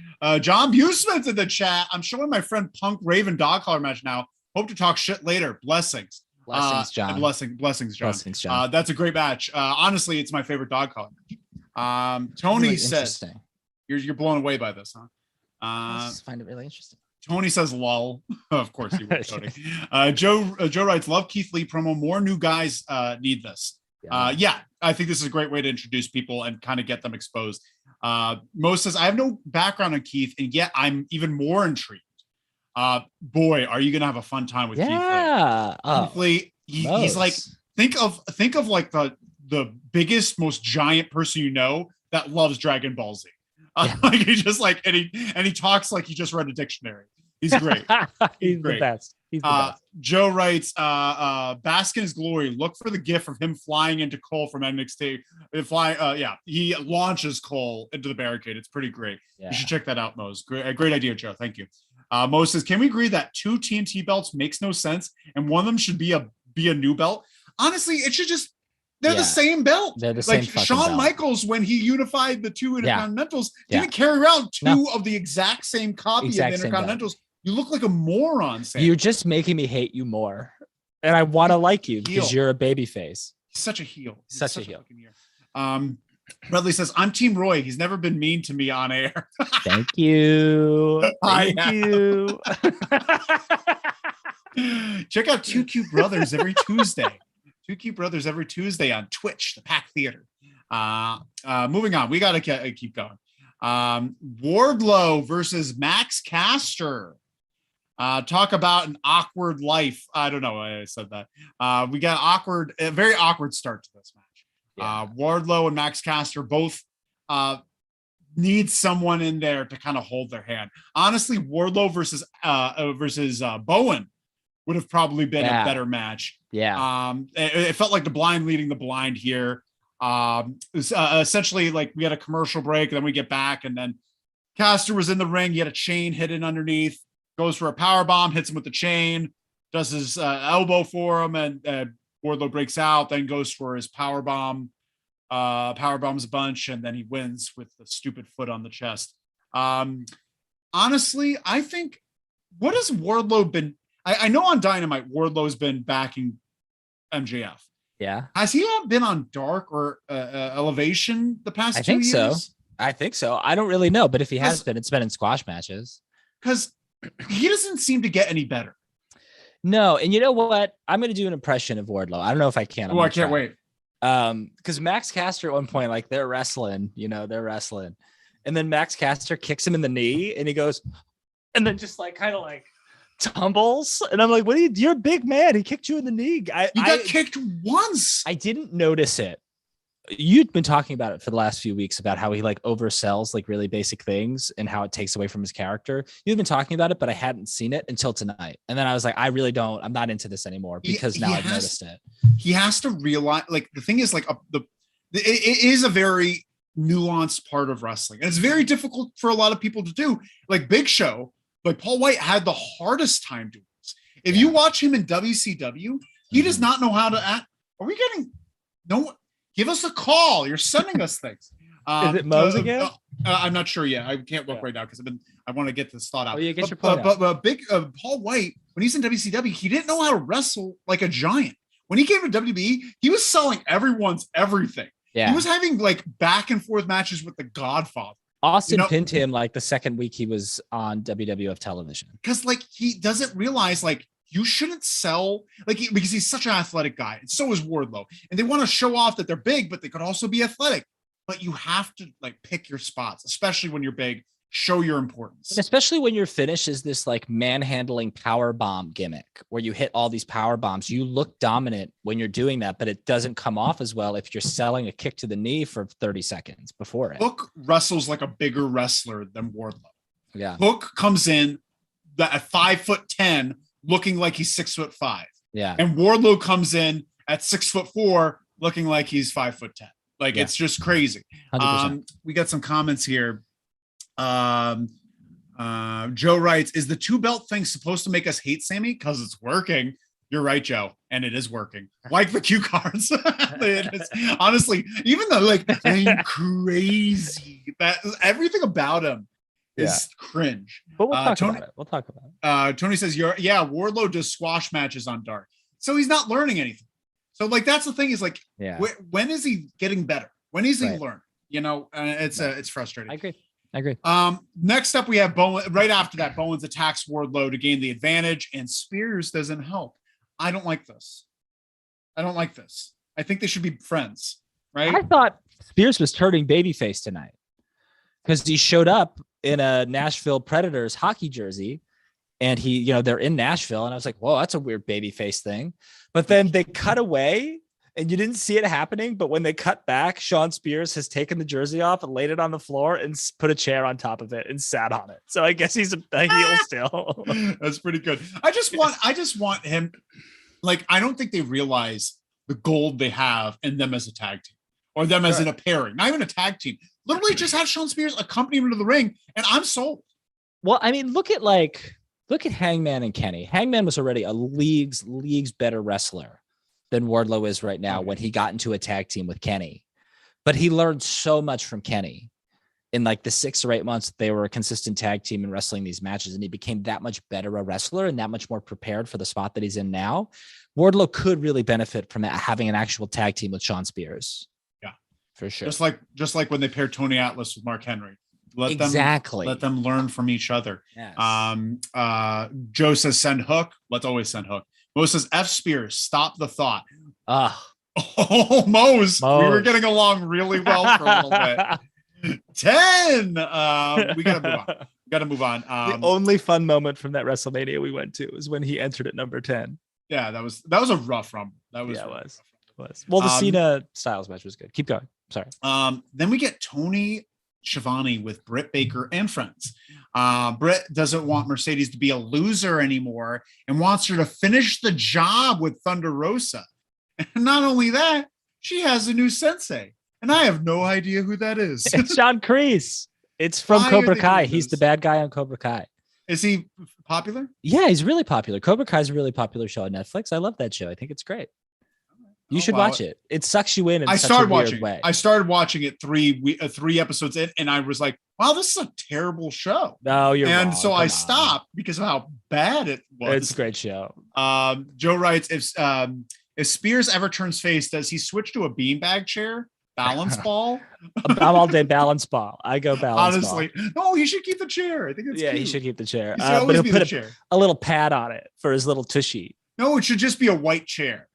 John Busman's in the chat. I'm showing my friend Punk Raven dog collar match now. Hope to talk shit later. Blessings. Blessings, John. Blessings, John. Blessings, John. That's a great match. Honestly, it's my favorite dog collar match. Tony really says you're blown away by this, huh? I just find it really interesting. Tony says lol. Of course you would, Tony. Joe writes, love Keith Lee promo. More new guys need this. I think this is a great way to introduce people and kind of get them exposed. Mo says, I have no background on Keith, and yet I'm even more intrigued. Boy, are you gonna have a fun time with Keith Lee? Keith Lee, he's like think of like the biggest, most giant person you know that loves Dragon Ball Z. Like he just like and he talks like he just read a dictionary. He's great. He's great. The best. He's the best. Joe writes, bask in his glory. Look for the gif of him flying into Cole from NXT. He launches Cole into the barricade. It's pretty great. Yeah. You should check that out, Mose. Great idea, Joe. Thank you. Mo says, can we agree that 2 TNT belts makes no sense and one of them should be a new belt? Honestly, it should just They're the same belt. They're the same Shawn belt. Michaels, when he unified the two Intercontinentals, didn't carry around two of the exact same copy of the Intercontinentals. You look like a moron, Sam. You're just making me hate you more. And I want to like you because you're a babyface. He's such a heel. Such a heel. Bradley says, I'm Team Roy. He's never been mean to me on air. Thank you. Thank you. Check out Two Cute Brothers every Tuesday. Two Cute Brothers every Tuesday on Twitch, the Pack Theater. Moving on. We got to keep going. Wardlow versus Max Caster. Talk about an awkward life. I don't know why I said that. We got a very awkward start to this match. Wardlow and Max Caster both need someone in there to kind of hold their hand. Honestly, Wardlow versus Bowen would have probably been a better match. It felt like the blind leading the blind here. Essentially, like we had a commercial break, and then we get back, and then Caster was in the ring. He had a chain hidden underneath. Goes for a power bomb, hits him with the chain, does his elbow for him, and Wardlow breaks out, then goes for his power bomb, power bombs a bunch, and then he wins with the stupid foot on the chest. Honestly, I think, what has Wardlow been? I know on Dynamite, Wardlow's been backing MJF. Yeah. Has he been on Dark or Elevation the past 2 years? I think so. I don't really know, but if he has been, it's been in squash matches. Because he doesn't seem to get any better. No, and you know what? I'm going to do an impression of Wardlow. I don't know if I can. I can't wait. Because Max Caster at one point, like they're wrestling, and then Max Caster kicks him in the knee, and he goes, and then just like kind of like tumbles, and I'm like, you're a big man. He kicked you in the knee. You got kicked once. I didn't notice it. You'd been talking about it for the last few weeks about how he like oversells like really basic things and how it takes away from his character. You've been talking about it, but I hadn't seen it until tonight. And then I was like, I'm not into this anymore because now I've noticed it. He has to realize, like, the thing is, like, it is a very nuanced part of wrestling. And it's very difficult for a lot of people to do. Like Big Show, like Paul White had the hardest time doing this. If you watch him in WCW, he does not know how to act. Are we getting give us a call. You're sending us things. Is it Mo's again? I'm not sure yet. I can't look right now because I want to get this thought out. Oh, yeah, get your point out. But big Paul White, when he's in WCW, he didn't know how to wrestle like a giant. When he came to WB, he was selling everyone's everything. Yeah. He was having like back and forth matches with the Godfather. Austin pinned him like the second week he was on WWF television. Because like he doesn't realize like you shouldn't sell because he's such an athletic guy, and so is Wardlow. And they want to show off that they're big, but they could also be athletic. But you have to like pick your spots, especially when you're big. Show your importance, and especially when your finish is this like manhandling power bomb gimmick where you hit all these power bombs. You look dominant when you're doing that, but it doesn't come off as well if you're selling a kick to the knee for 30 seconds before it. Hook wrestles like a bigger wrestler than Wardlow. Yeah, Hook comes in at 5'10", looking like he's 6'5". Yeah, and Wardlow comes in at 6'4", looking like he's 5'10". Like it's just crazy. 100%. We got some comments here. Joe writes, is the 2-belt thing supposed to make us hate Sammy? Because it's working. You're right, Joe, and it is working. Like the cue cards. It is. Honestly, even though like I'm crazy, that everything about him is cringe. But we'll talk about it. We'll talk about it. Tony says, Wardlow does squash matches on Dark, so he's not learning anything. So like that's the thing is like, when is he getting better? When is he learning? It's frustrating. I agree. Next up, we have Bowen. Right after that, Bowens attacks Wardlow to gain the advantage, and Spears doesn't help. I don't like this. I think they should be friends, right? I thought Spears was turning babyface tonight because he showed up in a Nashville Predators hockey jersey, and they're in Nashville, and I was like, whoa, that's a weird babyface thing. But then they cut away. And you didn't see it happening, but when they cut back, Sean Spears has taken the jersey off and laid it on the floor and put a chair on top of it and sat on it. So I guess he's a heel still. That's pretty good. I just want him. Like, I don't think they realize the gold they have in them as a tag team or them as in a pairing, not even a tag team. Literally just have Sean Spears accompany him to the ring, and I'm sold. Well, I mean, look at Hangman and Kenny. Hangman was already a leagues better wrestler than Wardlow is right now when he got into a tag team with Kenny. But he learned so much from Kenny in like the 6 or 8 months that they were a consistent tag team and wrestling these matches. And he became that much better a wrestler and that much more prepared for the spot that he's in now. Wardlow could really benefit from having an actual tag team with Shawn Spears. Yeah, for sure. Just like when they paired Tony Atlas with Mark Henry. Let them learn from each other. Yes. Joe says send Hook. Let's always send Hook. Mo says F Spears. Stop the thought. Oh, Mose. We were getting along really well for a little bit. 10. We gotta move on. The only fun moment from that WrestleMania we went to was when he entered at number 10. Yeah, that was a rough rumble. That was it was. Well, the Cena Styles match was good. Keep going. Sorry. Then we get Tony Schiavone with Britt Baker and friends. Britt doesn't want Mercedes to be a loser anymore and wants her to finish the job with Thunder Rosa. And not only that, she has a new sensei, and I have no idea who that is. It's John Kreese. It's from Cobra Kai. He's the bad guy on Cobra Kai. Is he popular? Yeah, he's really popular. Cobra Kai is a really popular show on Netflix. I love that show. I think it's great. You should watch it. It sucks you in such a weird way. I started watching it 3 episodes in, and I was like, wow, this is a terrible show. No, you're wrong. And so I stopped because of how bad it was. It's a great show. Joe writes, if Spears ever turns face, does he switch to a beanbag chair? Balance ball? I'm all day balance ball. I go balance Honestly, ball. No, he should keep the chair. I think it's cute. He should keep the chair. But he'll put a little pad on it for his little tushy. No, it should just be a white chair.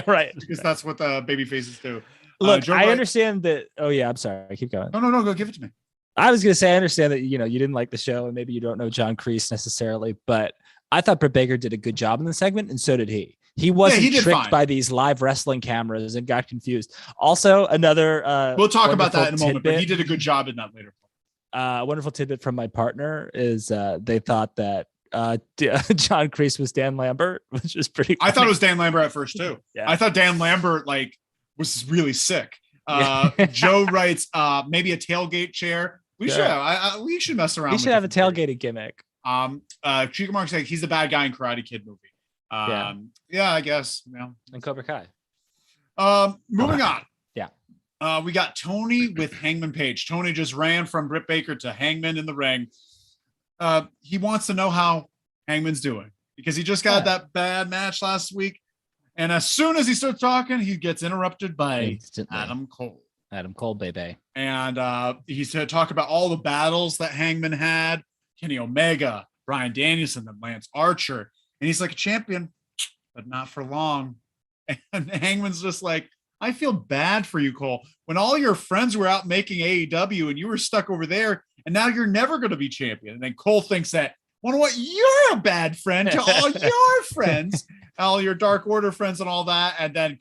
Right. Because that's what the baby faces do. Look, I understand that. Oh yeah, I'm sorry. Keep going. No, go give it to me. I was gonna say I understand that you didn't like the show and maybe you don't know John Kreese necessarily, but I thought Britt Baker did a good job in the segment, and so did he. He wasn't tricked by these live wrestling cameras and got confused. Also, another we'll talk about that in a moment, but he did a good job in that later. Wonderful tidbit from my partner is they thought that John Kreese was Dan Lambert, which is pretty funny. I thought it was Dan Lambert at first too. Yeah. I thought Dan Lambert was really sick. Joe writes maybe a tailgate chair. We should mess around. We should have a tailgated gimmick. Chico Mark's like he's the bad guy in Karate Kid movie. I guess. Yeah. And Cobra Kai. Moving on. Yeah. We got Tony with Hangman Page. Tony just ran from Britt Baker to Hangman in the ring. He wants to know how Hangman's doing because he just got that bad match last week. And as soon as he starts talking, he gets interrupted by Adam Cole. Adam Cole, baby. And he's to talk about all the battles that Hangman had. Kenny Omega, Bryan Danielson, and Lance Archer. And he's like a champion, but not for long. And Hangman's just like, I feel bad for you, Cole. When all your friends were out making AEW and you were stuck over there, and now you're never going to be champion. And then Cole thinks that, well, what? You're a bad friend to all your friends, all your Dark Order friends and all that. And then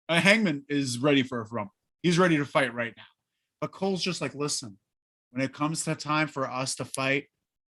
Hangman is ready for a rumble. He's ready to fight right now. But Cole's just like, listen, when it comes to time for us to fight,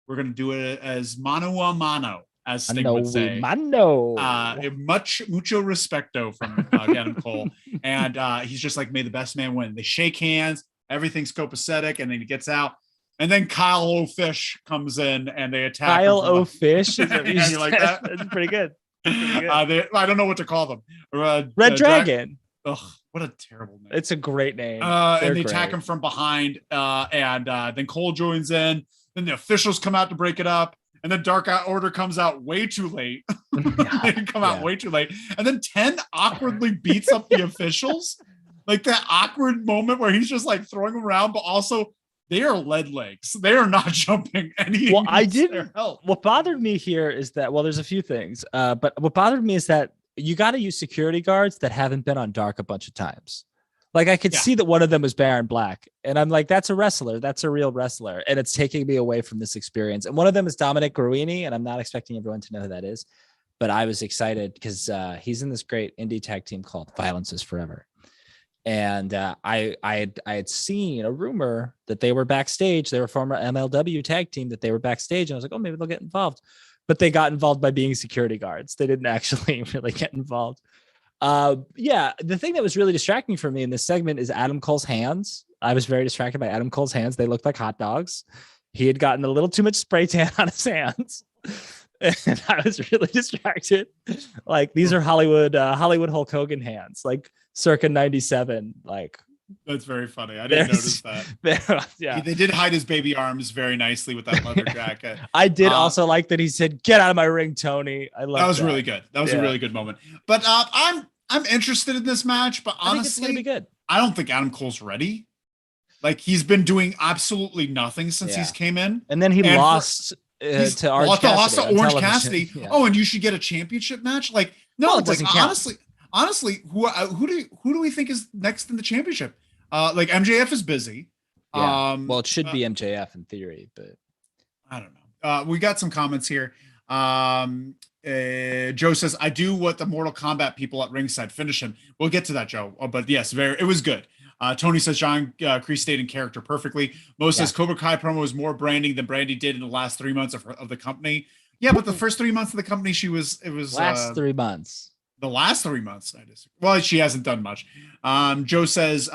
we're going to do it as mano a mano, as Sting would say. Mano. Mucho respecto from Adam Cole. And he's just like, may the best man win. They shake hands. Everything's copacetic. And then he gets out. And then Kyle O'Fish comes in and they attack. Kyle O'Fish? You like that? That's pretty good. I don't know what to call them. Red Dragon. Ugh, what a terrible name. It's a great name. And they attack him from behind. And then Cole joins in. Then the officials come out to break it up. And then Dark Order comes out way too late. They come out way too late. And then 10 awkwardly beats up the officials. Like that awkward moment where he's just like throwing them around, but also they are lead legs. They are not jumping any. Well, what bothered me here is that, there's a few things. But what bothered me is that you got to use security guards that haven't been on Dark a bunch of times. Like I could see that one of them was Baron Black. And I'm like, that's a wrestler. That's a real wrestler. And it's taking me away from this experience. And one of them is Dominic Guarini. And I'm not expecting everyone to know who that is. But I was excited because he's in this great indie tag team called Violence is Forever. And I had seen a rumor that they were backstage. They were a former MLW tag team that they were backstage. And I was like, oh, maybe they'll get involved. But they got involved by being security guards. They didn't actually really get involved. The thing that was really distracting for me in this segment is Adam Cole's hands. I was very distracted by Adam Cole's hands. They looked like hot dogs. He had gotten a little too much spray tan on his hands. And I was really distracted. Like, these are Hollywood Hulk Hogan hands, like circa 97. Like, that's very funny. I didn't notice that. Yeah. They did hide his baby arms very nicely with that leather jacket. I did also like that he said, "Get out of my ring, Tony." I love that. Was really good. That was a really good moment. But I'm interested in this match, but honestly, it's gonna be good. I don't think Adam Cole's ready. Like, he's been doing absolutely nothing since he's came in. And then he lost to Orange Cassidy. Yeah. Oh, and you should get a championship match? Like, no, it doesn't count. Honestly, who do we think is next in the championship? Like, MJF is busy. Yeah. Well, it should be MJF in theory, but I don't know. We got some comments here. Joe says, I do what the Mortal Kombat people at ringside finish him. We'll get to that, Joe. But yes, it was good. Tony says John Kreese stayed in character perfectly. Mo says Cobra Kai promo was more branding than Brandy did in the last 3 months of the company. Yeah, but the first 3 months of the company, it was last 3 months. The last 3 months, I disagree. Well, she hasn't done much. Joe says,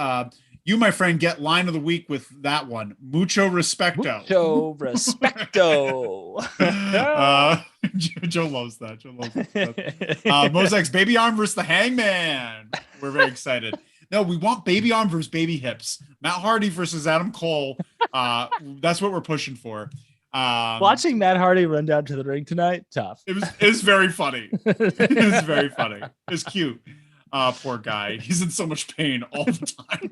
you, my friend, get line of the week with that one. Mucho respecto. Mucho respecto. Joe loves that. Mosaics, baby arm versus the Hangman. We're very excited. No, we want baby arm versus baby hips. Matt Hardy versus Adam Cole. That's what we're pushing for. Watching Matt Hardy run down to the ring tonight, tough. It was very funny. It was very funny. It was cute. Poor guy. He's in so much pain all the time.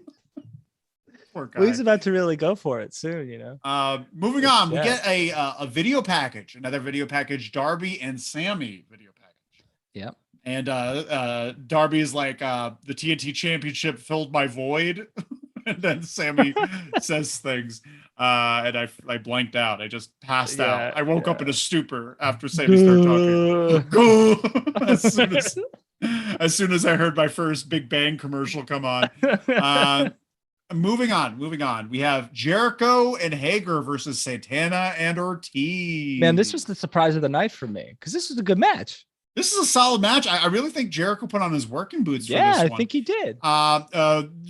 Poor guy. Well, he's about to really go for it soon, you know. Moving on, we get a video package, another video package, Darby and Sammy video package. Yep. And Darby is like, the TNT Championship filled my void. And then Sammy says things. And I blanked out. I just passed out. I woke up in a stupor after Sammy started talking. Go! as soon as I heard my first Big Bang commercial come on. Moving on. We have Jericho and Hager versus Santana and Ortiz. Man, this was the surprise of the night for me because this was a good match. This is a solid match. I really think Jericho put on his working boots for this one. Yeah, I think he did.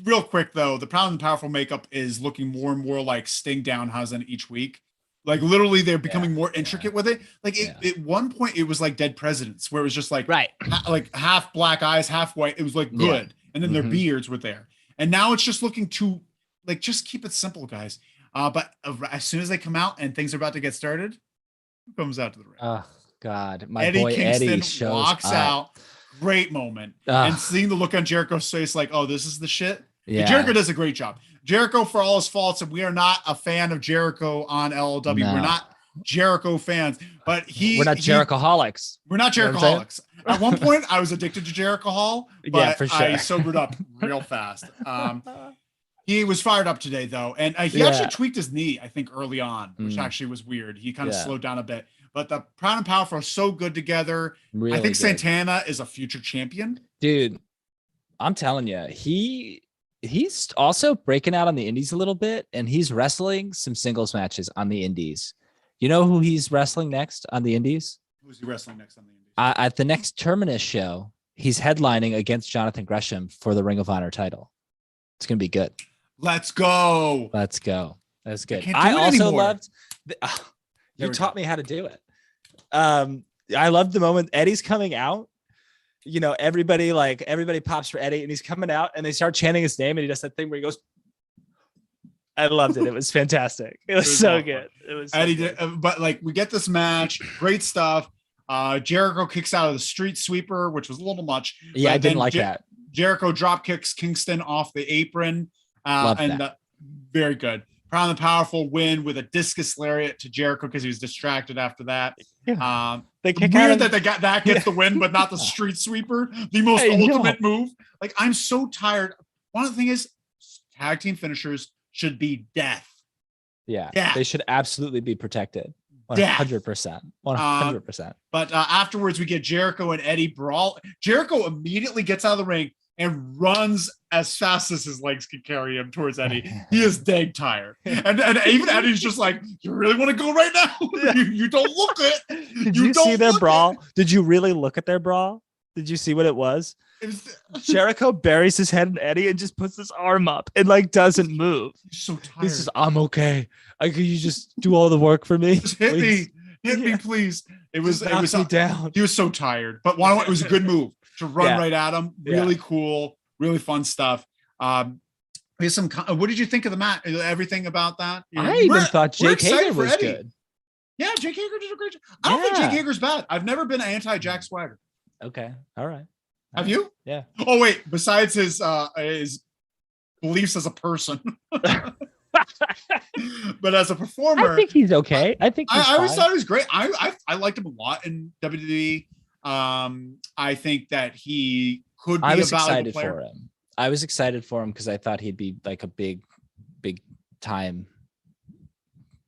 Real quick, though, the Proud and Powerful makeup is looking more and more like Sting Danhausen each week. Like, literally, they're becoming more intricate with it. Like, at one point, it was like Dead Presidents, where it was just like, like half black eyes, half white. It was like good. And then their beards were there. And now it's just looking too, like, just keep it simple, guys. But as soon as they come out and things are about to get started, who comes out to the ring? Oh, God. My Eddie boy Kingston Eddie walks out. Great moment. And seeing the look on Jericho's face, like, oh, this is the shit. Yeah. Jericho does a great job. Jericho, for all his faults, and we are not a fan of Jericho on LLW. No. We're not Jericho fans, but we're not Jericho-holics. We're not Jericho-holics. At one point, I was addicted to Jericho Hall, but for sure. I sobered up real fast. He was fired up today, though, and he actually tweaked his knee, I think, early on, which actually was weird. He kind of slowed down a bit. But the Proud and Powerful are so good together. Really I think good. Santana is a future champion. Dude, I'm telling you, he's also breaking out on the indies a little bit, and he's wrestling some singles matches on the indies. You know who he's wrestling next on the indies? Who's he wrestling next on the indies? At the next Terminus show, he's headlining against Jonathan Gresham for the Ring of Honor title. It's going to be good. Let's go. That's good. I also loved... you taught me how to do it. I loved the moment Eddie's coming out. You know, everybody pops for Eddie, and he's coming out, and they start chanting his name, and he does that thing where he goes. I loved it. It was fantastic. It was so good. It was Eddie did, but like we get this match, great stuff. Jericho kicks out of the street sweeper, which was a little much. Yeah, I didn't like that. Jericho drop kicks Kingston off the apron, very good. Proud and Powerful win with a discus lariat to Jericho because he was distracted after that. Yeah. Weird that they got that gets the win, but not the street sweeper, the most ultimate move. Like, I'm so tired. One of the things is tag team finishers should be death. Yeah, they should absolutely be protected. 100%. 100%. But afterwards, we get Jericho and Eddie brawl. Jericho immediately gets out of the ring and runs as fast as his legs can carry him towards Eddie. He is dang tired. And even Eddie's just like, you really want to go right now? You don't look it. Did you see their brawl? Did you really look at their brawl? Did you see what it was? Jericho buries his head in Eddie and just puts his arm up and like doesn't move. He's so tired. He says, I'm okay. Can you just do all the work for me? Just hit me, please. It was down. He was so tired, but it was a good move to run right at him. Really cool, really fun stuff. We have some. What did you think of the match? Everything about that? I even thought Jake Hager was good. Yeah, Jake Hager did a great job. I don't think Jake Hager's bad. I've never been anti-Jack Swagger. Okay, all right. Have you? Yeah. Oh wait, besides his beliefs as a person, but as a performer, I think he's okay. I always thought he was great. I liked him a lot in WWE. I think that he could be a valuable player. For him. I was excited for him because I thought he'd be like a big time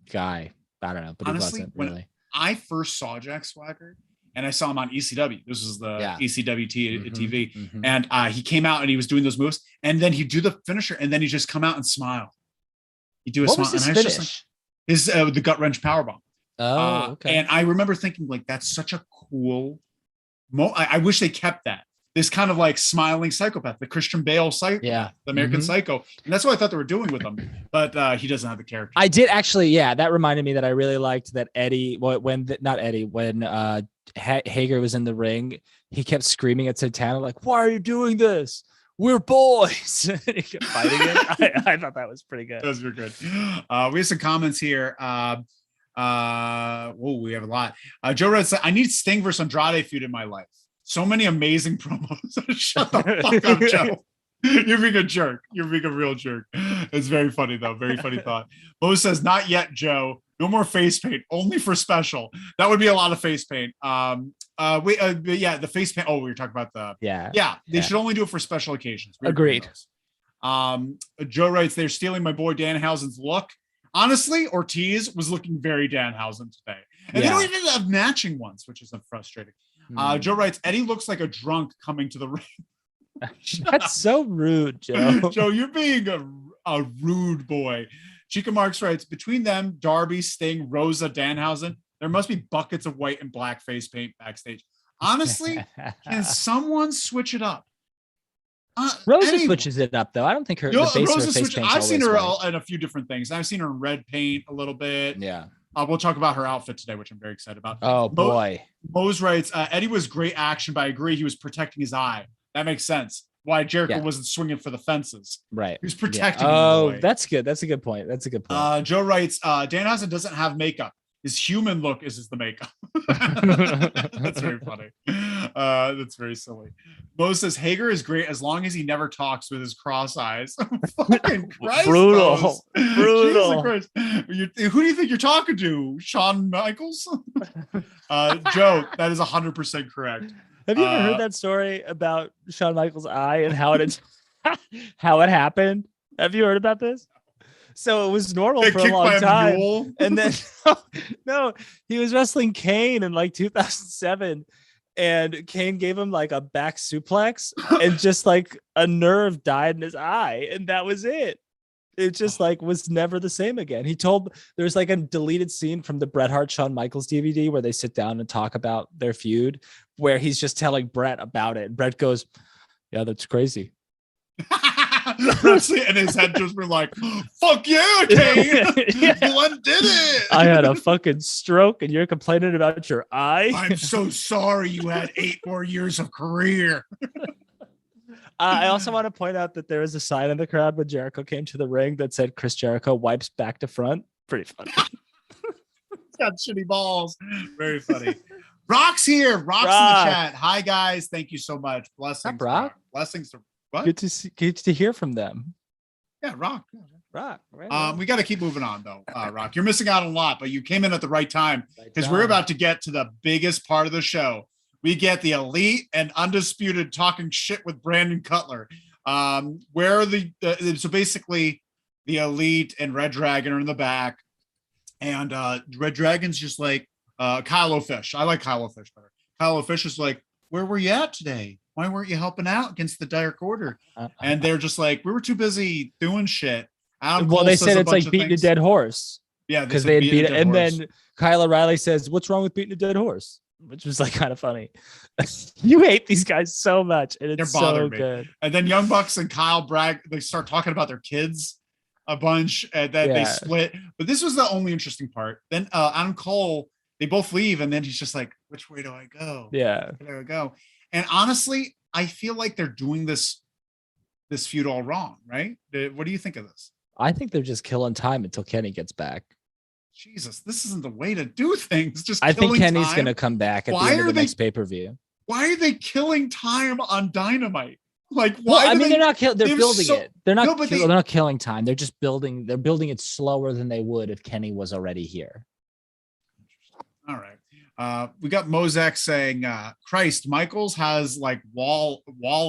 guy. I don't know, but honestly, he wasn't really. When I first saw Jack Swagger and I saw him on ECW. This was the ECW TV. And he came out and he was doing those moves. And then he'd do the finisher and then he'd just come out and smile. He'd do a smile. And I was just like, the gut wrench powerbomb. Oh, okay. And I remember thinking, like, that's such a cool I wish they kept that. This kind of like smiling psychopath, the Christian Bale psychopath, the American Psycho. And that's what I thought they were doing with him. But he doesn't have the character. I did actually, that reminded me that I really liked that when Hager was in the ring, he kept screaming at Santana, like, why are you doing this? We're boys. He kept fighting it. I thought that was pretty good. Those were good. We have some comments here. We have a lot. Joe Red said, I need Sting versus Andrade feud in my life. So many amazing promos. Shut the fuck up, Joe. You're being a jerk. You're being a real jerk. It's very funny, though. Very funny thought. Bo says, not yet, Joe. No more face paint. Only for special. That would be a lot of face paint. The face paint. Oh, we were talking about the... Yeah. They should only do it for special occasions. Agreed. Joe writes, they're stealing my boy Danhausen's look. Honestly, Ortiz was looking very Danhausen today. And they don't even have matching ones, which is frustrating. Joe writes, Eddie looks like a drunk coming to the ring. That's so rude, Joe. Joe, you're being a rude boy. Chica Marks writes, between them, Darby, Sting, Rosa, Danhausen, there must be buckets of white and black face paint backstage. Honestly, can someone switch it up? Rosa switches it up, though. I don't think the base of her face paint. I've seen her in a few different things. I've seen her in red paint a little bit. Yeah. We'll talk about her outfit today, which I'm very excited about. Oh, boy. Mose writes, Eddie was great action, but I agree he was protecting his eye. That makes sense. Why Jericho wasn't swinging for the fences. Right. He was protecting him. Oh, that's good. That's a good point. Joe writes, Danhausen doesn't have makeup. His human look is the makeup. That's very funny. That's very silly. Mo says Hager is great as long as he never talks with his cross eyes. Fucking Christ, brutal. Christ. Who do you think you're talking to? Shawn Michaels? Joe, that is 100% correct. Have you ever heard that story about Shawn Michaels' eye and how it happened? Have you heard about this? So it was normal for a long time. And then no, he was wrestling Kane in like 2007 and Kane gave him like a back suplex and just like a nerve died in his eye. And that was it. It just like was never the same again. There's like a deleted scene from the Bret Hart Shawn Michaels DVD where they sit down and talk about their feud, where he's just telling Bret about it. And Bret goes, yeah, that's crazy. And his head just were like, fuck yeah, Kane. Glenn did it. I had a fucking stroke and you're complaining about your eye. I'm so sorry you had 8 more years of career. I also want to point out that there was a sign in the crowd when Jericho came to the ring that said Chris Jericho wipes back to front. Pretty funny. He's got shitty balls. Very funny. Rock's here. Rock's in the chat. Hi guys. Thank you so much. Blessings. Rock. Blessings to what? Good to hear from them. Yeah, Rock. Right. We got to keep moving on though. Rock, you're missing out on a lot, but you came in at the right time because we're about to get to the biggest part of the show. We get the elite and undisputed talking shit with Brandon Cutler. Where are so basically the elite and Red Dragon are in the back, and Red Dragon's just like Kyle O'Fish. I like Kyle O'Fish better. Kyle O'Fish is like, where were you at today? Why weren't you helping out against the Dark Order? And they're just like, we were too busy doing shit. They said it's like beating a dead horse. Yeah, because they had beat it. And then Kyle O'Reilly says, what's wrong with beating a dead horse? Which was like kind of funny. You hate these guys so much, and it's so good. And then Young Bucks and Kyle brag. They start talking about their kids a bunch, and then they split. But this was the only interesting part. Then Adam Cole they both leave, and then he's just like, which way do I go? Yeah. Where do I go? And honestly, I feel like they're doing this feud all wrong, right? What do you think of this? I think they're just killing time until Kenny gets back. Jesus, this isn't the way to do things. I think Kenny's going to come back at the end of the next pay-per-view. Why are they killing time on Dynamite? Like, why? Well, I mean, they're not killing. They're building it. They're not. They're not killing time. They're just building. They're building it slower than they would if Kenny was already here. All right. We got Mozek saying, "Christ, Michaels has like wall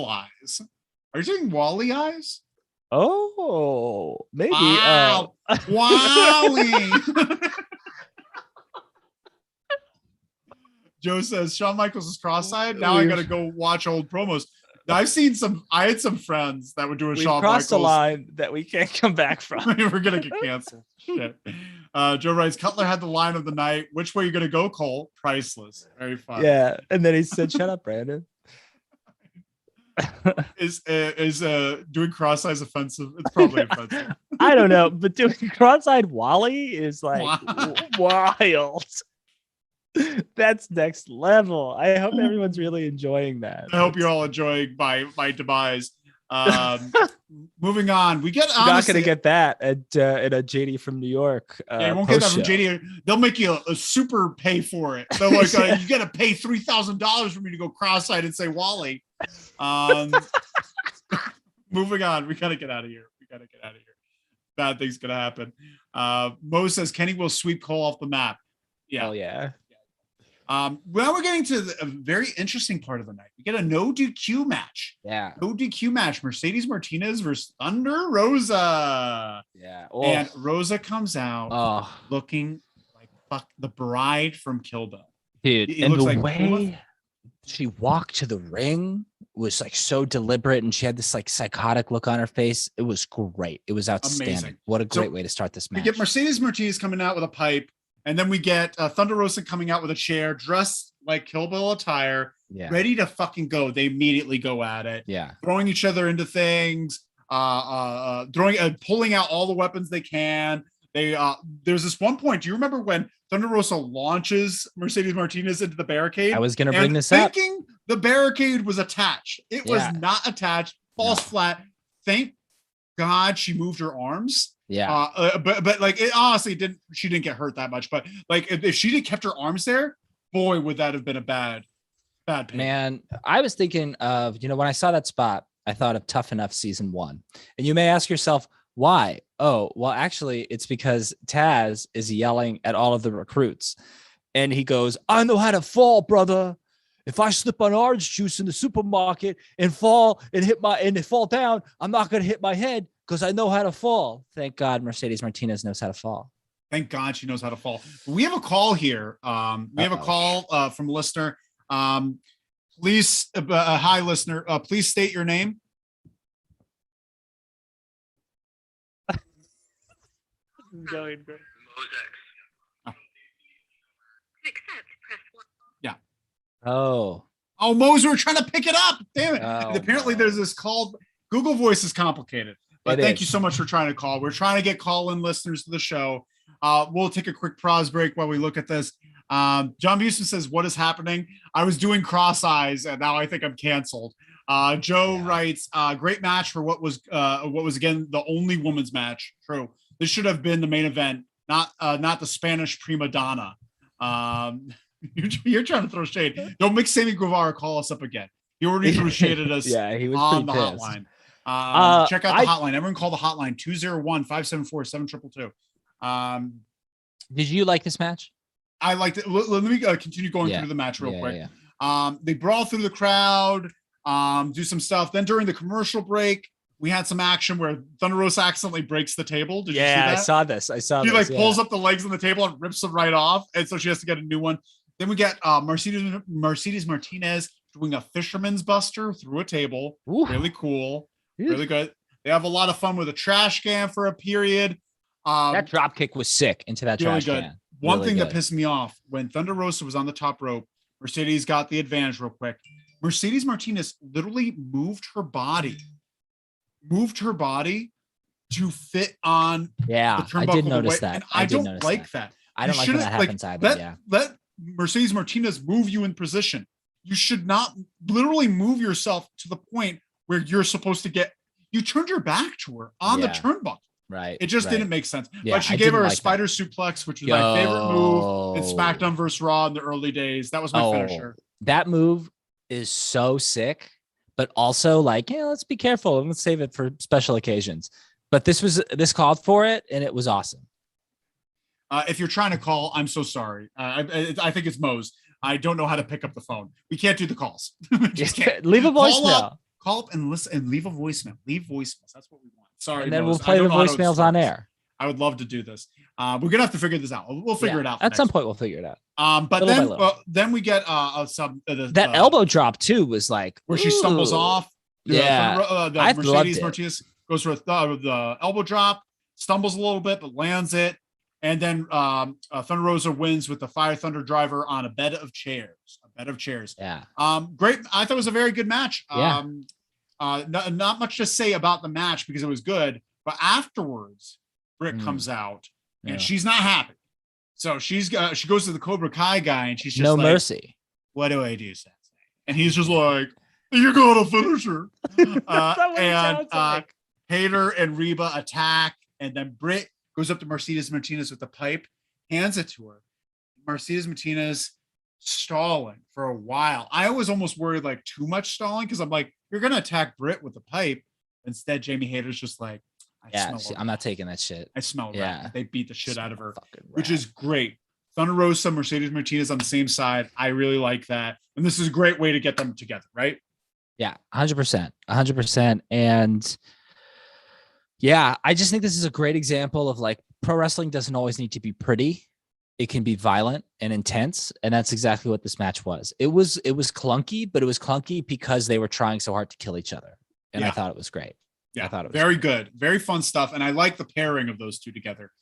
eyes." Are you saying Wally eyes? Oh, maybe. Wow. Wally. Joe says Shawn Michaels is cross-eyed. Now I got to go watch old promos. I had some friends that would do a Shawn Michaels. We crossed a line that we can't come back from. We're going to get canceled. Shit. Joe writes, Cutler had the line of the night. Which way are you going to go, Cole? Priceless. Very fun. Yeah. And then he said, shut up, Brandon. Is doing cross-eyes offensive? It's probably offensive. I don't know. But doing cross-eyed Wally is like wild. That's next level. I hope everyone's really enjoying that. I hope you're all enjoying my demise. Moving on, we get not going to get that at a JD from New York. Yeah, you won't get that from JD. They'll make you a super pay for it. They're like, you got to pay $3,000 for me to go cross-eyed and say Wally. Moving on, we got to get out of here. Bad things gonna happen. Mo says Kenny will sweep Cole off the map. Yeah. Oh yeah. Well, we're getting to a very interesting part of the night. We get a no DQ match. Yeah. No DQ match. Mercedes Martinez versus Thunder Rosa. Yeah. Oh. And Rosa comes out looking like the bride from Kill Bill. Dude, and the way she walked to the ring was like so deliberate, and she had this like psychotic look on her face. It was great. It was outstanding. Amazing. What a great way to start this match. We get Mercedes Martinez coming out with a pipe. And then we get Thunder Rosa coming out with a chair, dressed like Kill Bill attire, ready to fucking go. They immediately go at it, throwing each other into things, pulling out all the weapons they can. There's this one point. Do you remember when Thunder Rosa launches Mercedes Martinez into the barricade? I was going to bring this up. Thinking the barricade was attached. It was not attached. Falls flat. Thank God she moved her arms. Yeah. But like it honestly she didn't get hurt that much, but like if she had kept her arms there, boy, would that have been a bad pain. Man, I was thinking of, when I saw that spot, I thought of Tough Enough season 1. And you may ask yourself, why? Oh, well, actually it's because Taz is yelling at all of the recruits and he goes, I know how to fall, brother. If I slip on orange juice in the supermarket and fall down, I'm not going to hit my head because I know how to fall. Thank God Mercedes Martinez knows how to fall. Thank God she knows how to fall. We have a call here. We have a call from a listener. Please, hi, listener. Please state your name. Going great. Yeah. Oh, Mose, we're trying to pick it up. Damn it. Apparently there's this call. Google Voice is complicated. But thank you so much for trying to call. We're trying to get call-in listeners to the show. We'll take a quick pause break while we look at this. John Buston says, what is happening? I was doing cross eyes, and now I think I'm canceled. Joe writes, great match for what was again the only women's match. True. This should have been the main event, not the Spanish prima donna. You're trying to throw shade. Don't make Sammy Guevara call us up again. He already threw shade at us he was on the pissed. hotline. Check out the hotline. Everyone call the hotline 201-574-7222. Did you like this match? I liked it. Let me continue going through the match real quick. They brawl through the crowd, do some stuff. Then during the commercial break, we had some action where Thunder Rosa accidentally breaks the table. Did you see that? I saw this. She pulls up the legs on the table and rips them right off. And so she has to get a new one. Then we get Mercedes Martinez doing a fisherman's buster through a table. Ooh. Really cool. Really good. They have a lot of fun with a trash can for a period. That drop kick was sick into that trash can. One thing that pissed me off when Thunder Rosa was on the top rope, Mercedes got the advantage real quick. Mercedes Martinez literally moved her body to fit on the turnbuckle. I did notice that. And I don't like that. I don't like when that happens either. Mercedes Martinez move you in position. You should not literally move yourself to the point where you're supposed to get. You turned your back to her on the turnbuckle. Right. It just didn't make sense. Yeah, but she gave her a spider suplex, which was my favorite move in SmackDown vs. Raw in the early days. That was my finisher. That move is so sick, but also like, let's be careful and let's save it for special occasions. But this called for it, and it was awesome. If you're trying to call, I'm so sorry. I think it's Mo's. I don't know how to pick up the phone. We can't do the calls. Just can't. Leave a voicemail. Call up and listen and leave a voicemail. Leave voicemails. That's what we want. Sorry. And then we'll play the voicemails on air. I would love to do this. We're gonna have to figure this out. We'll figure it out. At some point, we'll figure it out. But then we get that elbow drop too was like where she stumbles off. I Mercedes Martinez goes for the elbow drop, stumbles a little bit, but lands it. And then Thunder Rosa wins with the Fire Thunder driver on a bed of chairs. Yeah. Great. I thought it was a very good match. Yeah. Not much to say about the match because it was good. But afterwards, Britt comes out and she's not happy. So she goes to the Cobra Kai guy and she's just no mercy. What do I do, Sensei? And he's just like, "You're gonna finish her." Hager and Reba attack, and then Britt goes up to Mercedes Martinez with the pipe, hands it to her. Mercedes Martinez stalling for a while. I was almost worried like too much stalling because I'm like, you're gonna attack Britt with the pipe. Instead, Jamie Hayter's just like, I'm not taking that shit. I smell rat. They beat the shit out of her, which is great. Thunder Rosa, Mercedes Martinez on the same side. I really like that, and this is a great way to get them together, right? Yeah, 100%. And yeah, I just think this is a great example of like pro wrestling doesn't always need to be pretty. It can be violent and intense. And that's exactly what this match was. It was clunky, but it was clunky because they were trying so hard to kill each other. And I thought it was great. Yeah, I thought it was very good. Very fun stuff. And I like the pairing of those two together.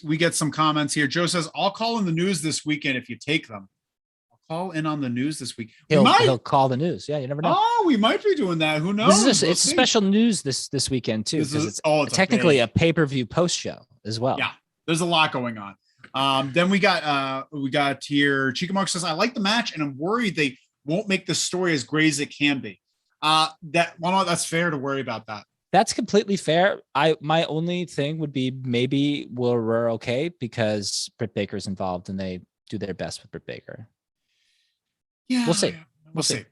We get some comments here. Joe says, "I'll call in the news this weekend if you take them." Call in on the news this week. He'll call the news. Yeah, you never know. Oh, we might be doing that. Who knows? It's special news this weekend too, because it's technically a pay-per-view post show as well. Yeah, there's a lot going on. Then we got here. Chica Mark says, "I like the match, and I'm worried they won't make the story as great as it can be." That's fair to worry about that. That's completely fair. My only thing would be maybe we're okay because Britt Baker's involved and they do their best with Britt Baker. Yeah, we'll see. We'll see.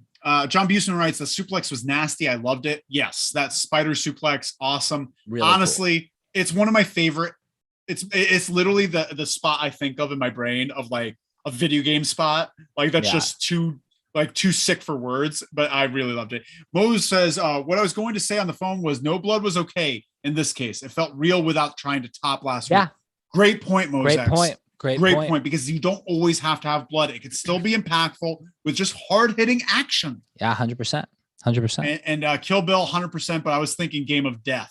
John Busman writes, "The suplex was nasty. I loved it." Yes, that spider suplex, awesome. Really honestly, cool. It's one of my favorite. It's literally the spot I think of in my brain of like a video game spot. Like that's just too sick for words, but I really loved it. Mose says, "What I was going to say on the phone was no blood was okay in this case. It felt real without trying to top last week." Great point, Mose. Great point, because you don't always have to have blood. It could still be impactful with just hard-hitting action. Yeah, 100%. And Kill Bill, 100%, but I was thinking Game of Death.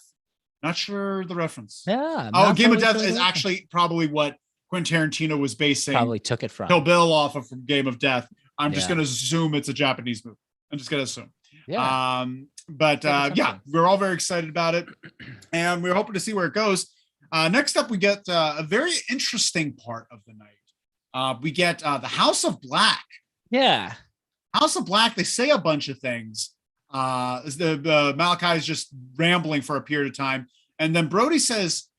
Not sure the reference. Yeah. Game of Death is actually probably what Quentin Tarantino was basing. Probably took it from. Kill Bill off of from Game of Death. I'm just going to assume it's a Japanese movie. I'm just going to assume. Yeah. We're all very excited about it. And we're hoping to see where it goes. Next up, we get a very interesting part of the night. We get the House of Black. Yeah. House of Black, they say a bunch of things. The Malachi is just rambling for a period of time. And then Brody says,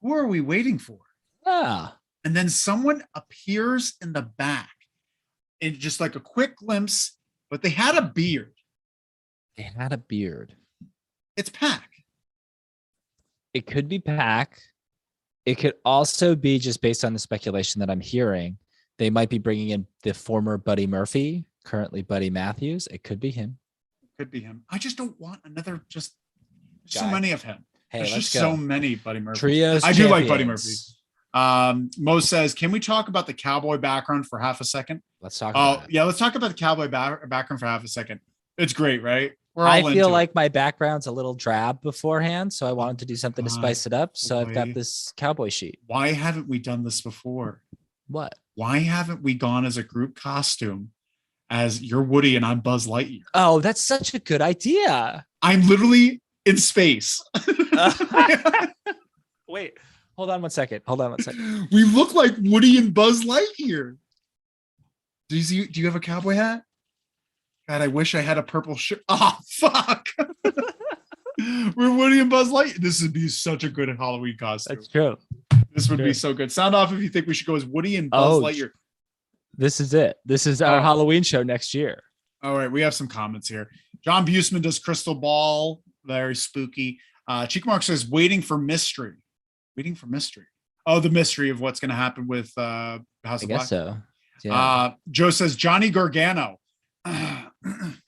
"Who are we waiting for?" Yeah. And then someone appears in the back. In just like a quick glimpse, but they had a beard. It's Pac. It could be Pac. It could also be, just based on the speculation that I'm hearing, they might be bringing in the former Buddy Murphy, currently Buddy Matthews. It could be him. I just don't want another so many of him. Hey, there's just so many Buddy Murphy. Trios. I do like Buddy Murphy. Mo says, "Can we talk about the cowboy background for half a second?" Let's talk about it. Yeah, let's talk about the cowboy background for half a second. It's great, right? I feel like my background's a little drab beforehand, so I wanted to do something to spice it up. So I've got this cowboy sheet. Why haven't we done this before? What? Why haven't we gone as a group costume as you're Woody and I'm Buzz Lightyear? Oh, that's such a good idea. I'm literally in space. Wait, hold on one second. We look like Woody and Buzz Lightyear. Do you have a cowboy hat? God, I wish I had a purple shirt. Oh, fuck. We're Woody and Buzz Lightyear. This would be such a good Halloween costume. That's true. This would be so good. Sound off if you think we should go as Woody and Buzz Lightyear. This is it. This is our Halloween show next year. All right. We have some comments here. John Busman does Crystal Ball. Very spooky. Cheek Mark says, waiting for mystery. Waiting for mystery. Oh, the mystery of what's going to happen with House of Black. I guess so. Yeah. Joe says, Johnny Gargano.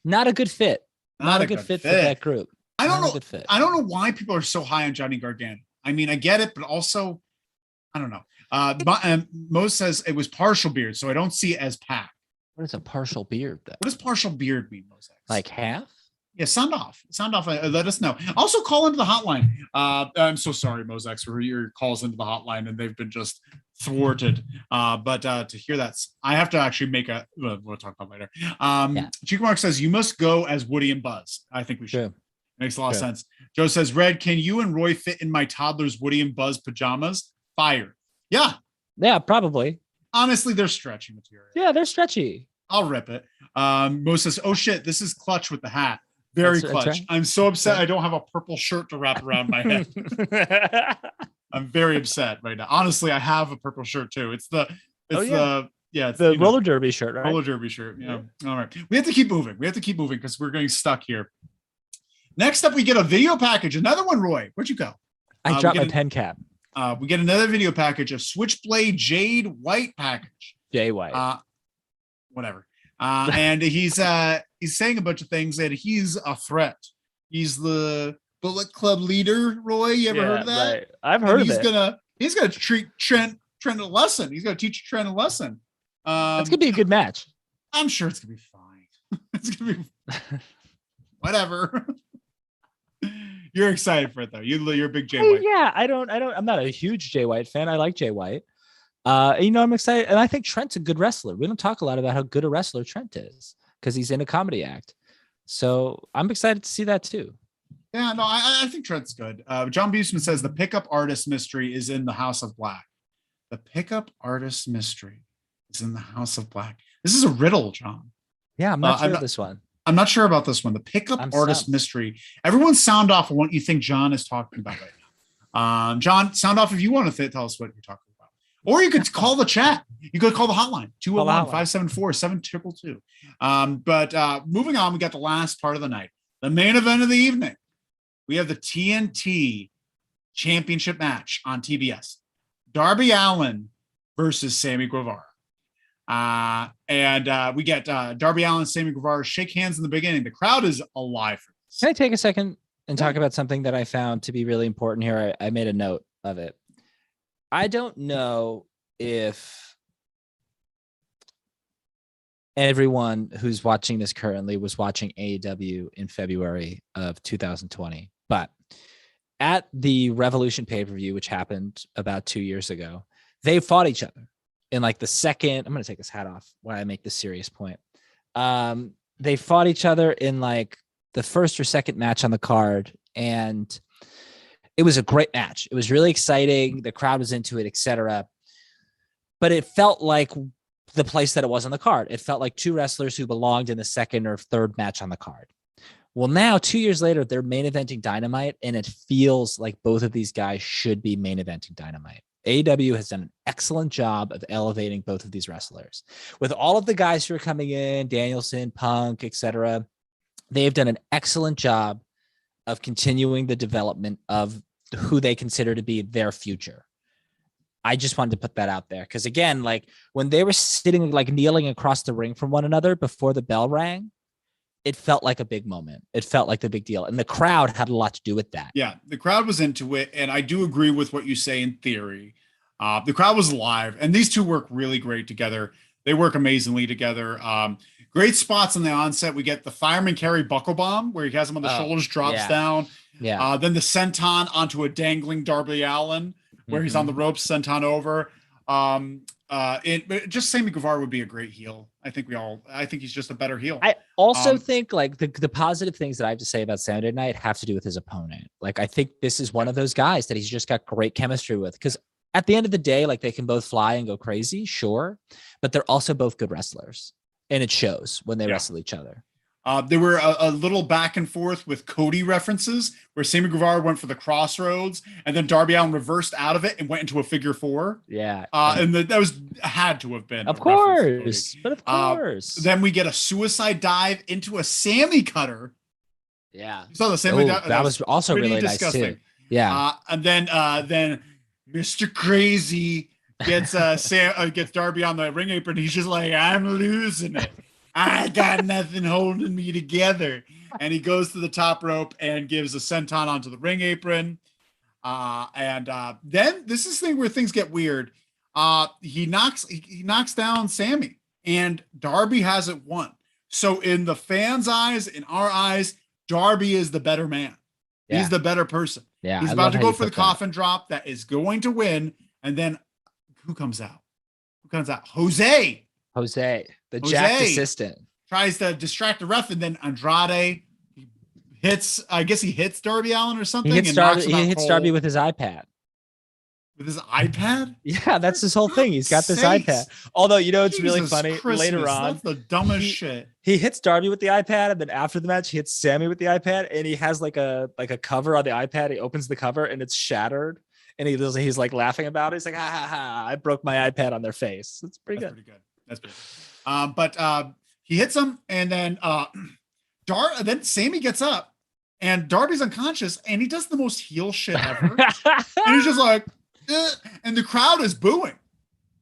Not a good fit. Not a good fit for that group. I don't know. I don't know why people are so high on Johnny Gargano. I mean, I get it, but also, I don't know. Mo says it was partial beard, so I don't see it as packed. What is a partial beard, though? What does partial beard mean, Moses? Like half? Yeah, sound off. Let us know. Also, call into the hotline. I'm so sorry, Mosex, for your calls into the hotline, and they've been just thwarted. But to hear that, I have to actually make we'll talk about later. Chico Mark says, you must go as Woody and Buzz. I think we should. True. Makes a lot of sense. Joe says, Red, can you and Roy fit in my toddler's Woody and Buzz pajamas? Fire. Yeah. Yeah, probably. Honestly, they're stretchy material. Yeah, they're stretchy. I'll rip it. Mo says, oh shit, this is clutch with the hat. Very clutch. Right. I'm so upset I don't have a purple shirt to wrap around my head. I'm very upset right now. Honestly, I have a purple shirt too. It's the roller derby shirt, right? Roller derby shirt. Yeah. All right. We have to keep moving. Because we're getting stuck here. Next up, we get a video package. Another one, Roy. Where'd you go? I dropped my pen cap. We get another video package, a Switchblade Jade White package. Jay White. Whatever. And he's saying a bunch of things that he's a threat. He's the Bullet Club leader, Roy. You ever heard of that? Right. I've heard of it. He's gonna treat Trent a lesson. He's gonna teach Trent a lesson. It's gonna be a good match. I'm sure it's gonna be fine. It's gonna be whatever. You're excited for it though. You're a big Jay White. Yeah, I'm not a huge Jay White fan. I like Jay White. I'm excited, and I think Trent's a good wrestler. We don't talk a lot about how good a wrestler Trent is because he's in a comedy act. So I'm excited to see that too. Yeah, no, I think Trent's good. John Busman says the pickup artist mystery is in the House of Black. The pickup artist mystery is in the House of Black. This is a riddle, John. Yeah, I'm not sure of this one. I'm not sure about this one. The pickup artist mystery. Everyone sound off on what you think John is talking about right now. John, sound off if you want to tell us what you're talking about. Or you could call the chat. You could call the hotline, 201-574-7222. But moving on, we got the last part of the night. The main event of the evening. We have the TNT Championship match on TBS. Darby Allin versus Sammy Guevara. And we get Darby Allin and Sammy Guevara shake hands in the beginning. The crowd is alive for this. Can I take a second and talk about something that I found to be really important here? I made a note of it. I don't know if everyone who's watching this currently was watching AEW in February of 2020, but at the Revolution pay-per-view, which happened about 2 years ago, they fought each other in like the second. I'm going to take this hat off when I make this serious point. They fought each other in like the first or second match on the card, and it was a great match. It was really exciting. The crowd was into it, etc. But it felt like the place that it was on the card. It felt like two wrestlers who belonged in the second or third match on the card. Well, now 2 years later, they're main eventing Dynamite, and it feels like both of these guys should be main eventing Dynamite. AEW has done an excellent job of elevating both of these wrestlers. With all of the guys who are coming in, Danielson, Punk, etc., they've done an excellent job of continuing the development of who they consider to be their future. I just wanted to put that out there because, again, like when they were sitting, like kneeling across the ring from one another before the bell rang, it felt like a big moment. It felt like the big deal. And the crowd had a lot to do with that. Yeah, the crowd was into it. And I do agree with what you say in theory. The crowd was live, and these two work really great together. They work amazingly together. Great spots on the onset. We get the fireman carry buckle bomb where he has him on the shoulders, drops down. Yeah. Then the senton onto a dangling Darby Allin where he's on the ropes, senton over. Just Sammy Guevara would be a great heel. I think he's just a better heel. I also think like the positive things that I have to say about Saturday Night have to do with his opponent. Like, I think this is one of those guys that he's just got great chemistry with, because at the end of the day, like they can both fly and go crazy, sure, but they're also both good wrestlers, and it shows when they wrestle each other. There were a little back and forth with Cody references where Sammy Guevara went for the crossroads and then Darby Allin reversed out of it and went into a figure four. Yeah. And that was had to have been. Of course. But of course. Then we get a suicide dive into a Sammy cutter. Yeah. You saw the Sammy dive? That was also really disgusting. Nice too. Yeah. And then Mr. Crazy gets gets Darby on the ring apron. He's just like, I'm losing it. I got nothing holding me together. And he goes to the top rope and gives a senton onto the ring apron. Then this is the thing where things get weird. He knocks down Sammy and Darby hasn't won. So in the fans' eyes, in our eyes, Darby is the better man. Yeah. He's the better person. Yeah, he's about to go for the coffin drop that is going to win. And then who comes out? Jose, the jacked assistant, tries to distract the ref, and then Andrade hits. I guess he hits Darby Allin or something. He hits Darby with his iPad. With his iPad? Yeah, that's his whole thing. He's got this iPad. Although, it's really funny. Christmas, later on, that's the dumbest shit. He hits Darby with the iPad, and then after the match, he hits Sammy with the iPad, and he has like a cover on the iPad. He opens the cover, and it's shattered. And he's like laughing about it. He's like, ha ha ha! I broke my iPad on their face. That's pretty good. That's pretty good. But he hits him, and then then Sammy gets up, and Darby's unconscious, and he does the most heel shit ever. And he's just like, and the crowd is booing.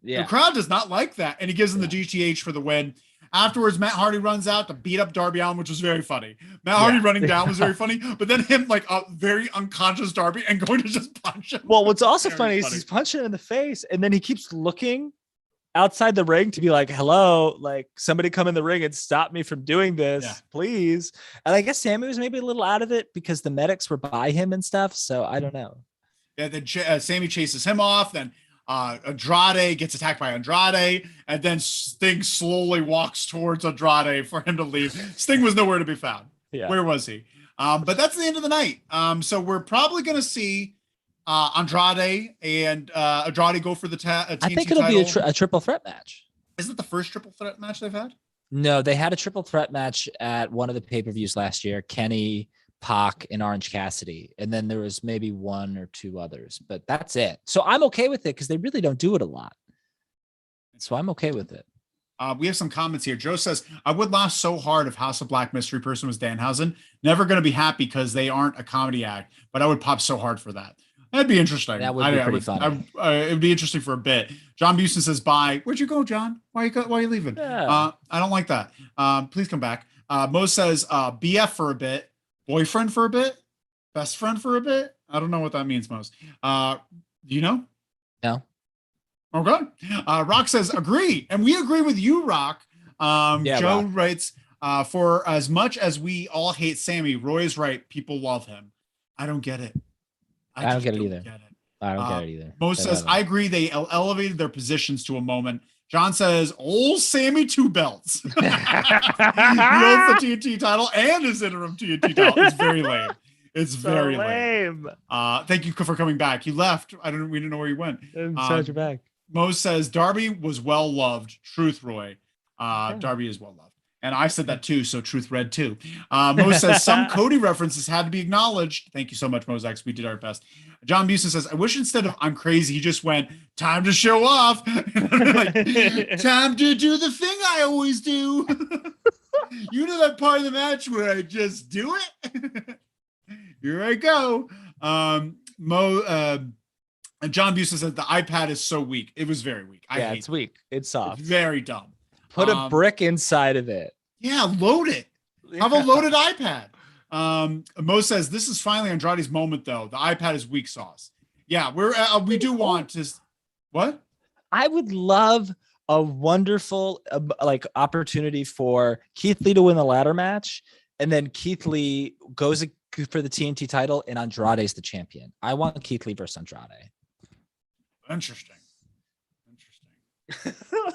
Yeah, the crowd does not like that, and he gives him the GTH for the win. Afterwards, Matt Hardy runs out to beat up Darby Allin, which was very funny. Matt Hardy running down was very funny, but then him like a very unconscious Darby and going to just punch him. Well, what's also funny is he's punching him in the face, and then he keeps looking outside the ring to be like, hello, like somebody come in the ring and stop me from doing this, please. And I guess Sammy was maybe a little out of it because the medics were by him and stuff. So I don't know. Yeah, then Sammy chases him off. Then Andrade gets attacked by Andrade, and then Sting slowly walks towards Andrade for him to leave. Sting was nowhere to be found. Yeah. Where was he? But that's the end of the night. So we're probably going to see Andrade and Andrade go for the TNT I think it'll title. Be a triple threat match. Isn't it the first triple threat match they've had? No, they had a triple threat match at one of the pay-per-views last year. Kenny, Pac, and Orange Cassidy. And then there was maybe one or two others, but that's it. So I'm okay with it because they really don't do it a lot. So I'm okay with it. We have some comments here. Joe says, I would laugh so hard if House of Black Mystery Person was Danhausen. Never going to be happy because they aren't a comedy act, but I would pop so hard for that. That'd be interesting. That would be pretty funny. It would be interesting for a bit. John Buston says, bye. Where'd you go, John? Why are you leaving? Yeah. I don't like that. Please come back. Mo says, BF for a bit. Boyfriend for a bit? Best friend for a bit? I don't know what that means, Mos. Do you know? No. Okay. Rock says, agree. And we agree with you, Rock. Joe Rock writes, for as much as we all hate Sammy, Roy is right. People love him. I don't get it. I don't get it either. I don't get it either. Mo says, I agree. They elevated their positions to a moment. John says, old Sammy 2 belts. He holds the TNT title and his interim TNT title. It's very lame. It's so very lame. Thank you for coming back. He left. We didn't know where he went. You're back. Mo says, Darby was well loved. Truth, Roy. Darby is well loved. And I said that too, so Truth read too. Mo says, some Cody references had to be acknowledged. Thank you so much, Mosex. We did our best. John Buston says, I wish instead of I'm crazy, he just went, time to show off. Like, time to do the thing I always do. You know that part of the match where I just do it? Here I go. John Buston says, the iPad is so weak. It was very weak. It's weak. It's soft. It's very dumb. Put a brick inside of it. Yeah, load it. Have a loaded iPad. Mo says, this is finally Andrade's moment, though. The iPad is weak sauce. Yeah, we do want to. What? I would love a wonderful opportunity for Keith Lee to win the ladder match, and then Keith Lee goes for the TNT title, and Andrade's the champion. I want Keith Lee versus Andrade. Interesting.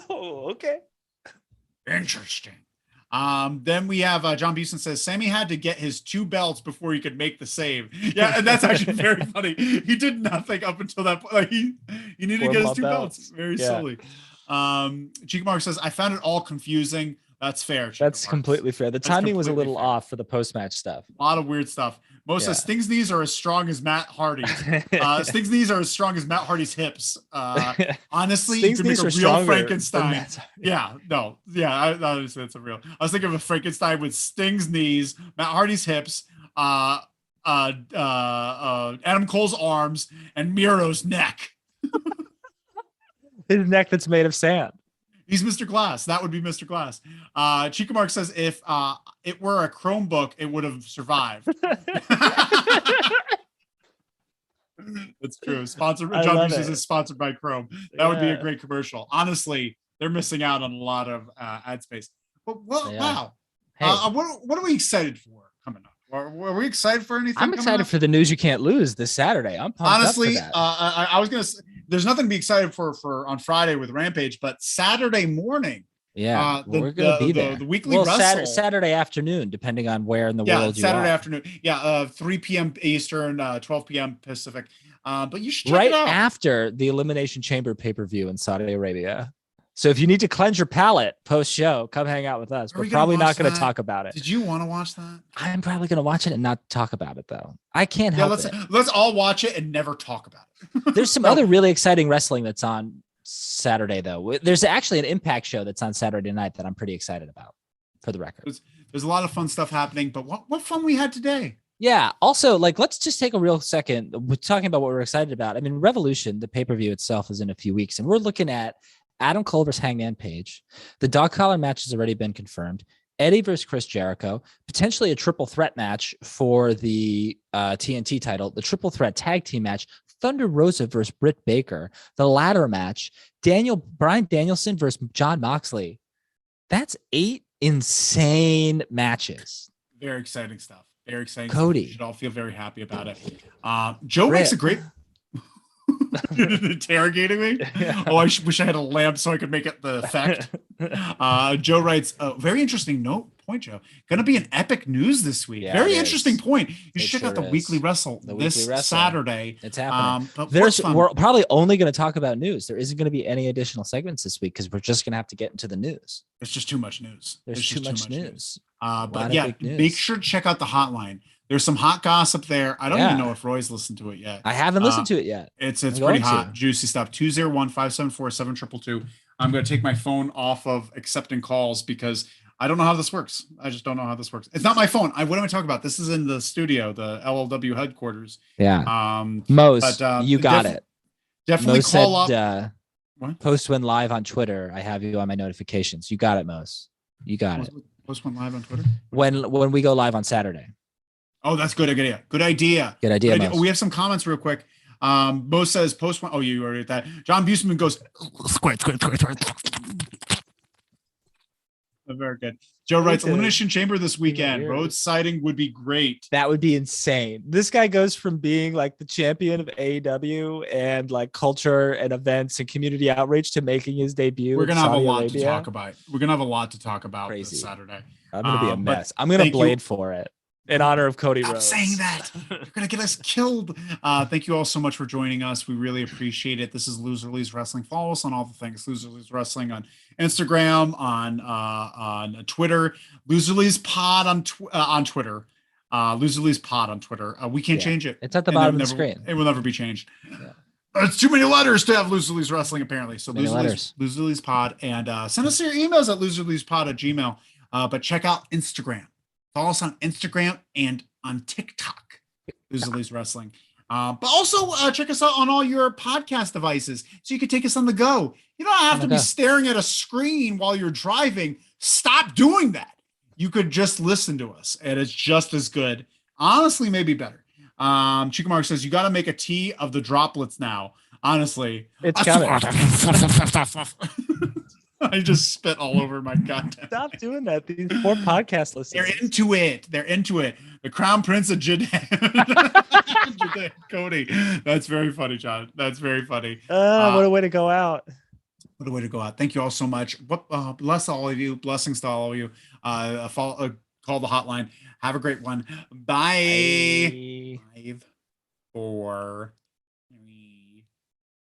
Oh, okay. Interesting. Then we have John Beeson says Sammy had to get his 2 belts before he could make the save. Yeah, and that's actually very funny. He did nothing up until that point. Like he needed to get his 2 belts. Very silly. Chicamark says I found it all confusing. That's fair. That's completely fair. The timing was a little off for the post-match stuff. A lot of weird stuff. Mo says Sting's knees are as strong as Matt Hardy's. Sting's knees are as strong as Matt Hardy's hips. Honestly, Sting's you could make a real Frankenstein. Honestly, that's a real. I was thinking of a Frankenstein with Sting's knees, Matt Hardy's hips, Adam Cole's arms, and Miro's neck. His neck that's made of sand. He's Mr. Glass. That would be Mr. Glass. Chicamark says if it were a Chromebook, it would have survived. That's true. Sponsored. John Beeson is sponsored by Chrome. That would be a great commercial. Honestly, they're missing out on a lot of ad space. But wow. Hey. What are we excited for coming up? Are we excited for anything? I'm excited for the news you can't lose this Saturday. I'm pumped honestly. Up for that. I was gonna say, there's nothing to be excited for on Friday with Rampage, but Saturday morning. Yeah, we're gonna be there. The weekly wrestle Saturday afternoon, depending on where in the world you Saturday are. Afternoon. 3 p.m. Eastern, 12 p.m. Pacific. But you should check right it out. After the Elimination Chamber pay-per-view in Saudi Arabia. So if you need to cleanse your palate post-show, come hang out with us. We're probably not going to talk about it. Did you want to watch that? I'm probably going to watch it and not talk about it, though. I can't help it. Let's all watch it and never talk about it. There's some other really exciting wrestling that's on Saturday, though. There's actually an Impact show that's on Saturday night that I'm pretty excited about, for the record. There's a lot of fun stuff happening, but what fun we had today. Yeah. Also, let's just take a real second. We're talking about what we're excited about. I mean, Revolution, the pay-per-view itself, is in a few weeks, and we're looking at Adam Cole versus Hangman Page. The dog collar match has already been confirmed. Eddie versus Chris Jericho, potentially a triple threat match for the TNT title, the triple threat tag team match, Thunder Rosa versus Britt Baker, the ladder match, Bryan Danielson versus Jon Moxley. That's 8 insane matches. Very exciting stuff. Very exciting. Cody. We should all feel very happy about it. Joe makes a great... interrogating me. Oh, I wish I had a lamp so I could make it the effect. Joe writes, very interesting point, Joe. Gonna be an epic news this week. Very interesting point. You should check out the weekly wrestle this Saturday. It's happening. We're probably only going to talk about news. There isn't going to be any additional segments this week because we're just going to have to get into the news. There's just too much news. There's too much news. But yeah, make sure to check out the hotline. There's some hot gossip there. I don't even know if Roy's listened to it yet. I haven't listened to it yet. It's pretty hot, juicy stuff. 201-574-7222. I'm going to take my phone off of accepting calls because I don't know how this works. I just don't know how this works. It's not my phone. What am I talking about? This is in the studio, the LLW headquarters. Yeah. Mose, you got it. Definitely Mose call said, up. Post when live on Twitter. I have you on my notifications. You got it, Mose. You got it. Post when live on Twitter? When we go live on Saturday. Oh, that's good. Good idea. Oh, we have some comments real quick. Bo says post one. Oh, you already at that. John Busman goes. Squirt. Very good. Joe writes Elimination Chamber this weekend. Road sighting would be great. That would be insane. This guy goes from being like the champion of AEW and like culture and events and community outreach to making his debut. We're gonna have a lot to talk about. We're gonna have a lot to talk about this Saturday. I'm gonna be a mess. I'm gonna blade for it. In honor of Cody Rhodes. Stop saying that. You're going to get us killed. Thank you all so much for joining us. We really appreciate it. This is Loser Lee's Wrestling. Follow us on all the things. Loser Lee's Wrestling on Instagram, on Twitter. Loser Lee's Pod on Twitter. Loser Lee's Pod on Twitter. We can't change it. It's at the bottom of the screen. It will never be changed. Yeah. It's too many letters to have Loser Lee's Wrestling, apparently. So Loser Lee's Pod. And send us your emails at loserleespod@gmail. But check out Instagram. Follow us on Instagram and on TikTok, Loser Lee's Wrestling. But also check us out on all your podcast devices so you can take us on the go. You don't have to be staring at a screen while you're driving. Stop doing that. You could just listen to us, and it's just as good. Honestly, maybe better. Chicamark says, you got to make a tea of the droplets now. Honestly. It's coming. I just spit all over my content. Stop doing that. These poor podcast listeners. They're into it. The Crown Prince of Judea. Cody. That's very funny, John. That's very funny. What a way to go out. What a way to go out. Thank you all so much. Bless all of you. Blessings to all of you. Call the hotline. Have a great one. Bye. 5, 4, 3,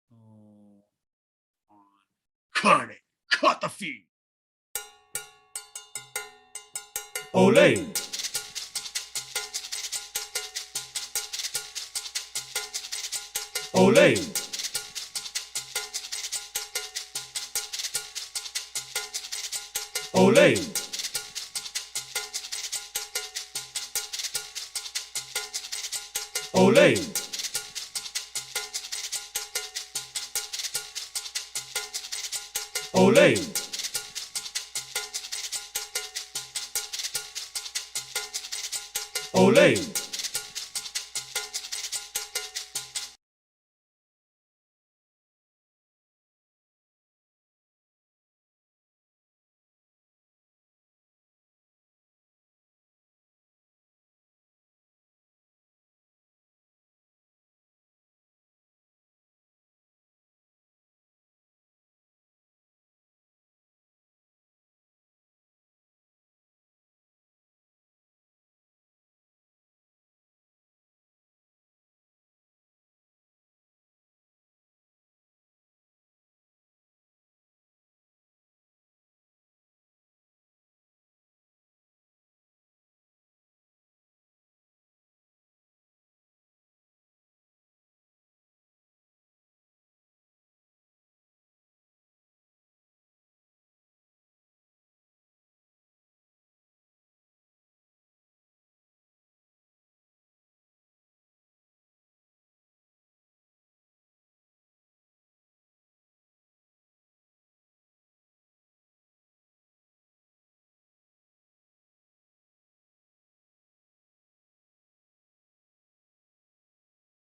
2, 1. Cut it. Cut the feed. Ole. Ole. Ole. Ole. Ole. Ole.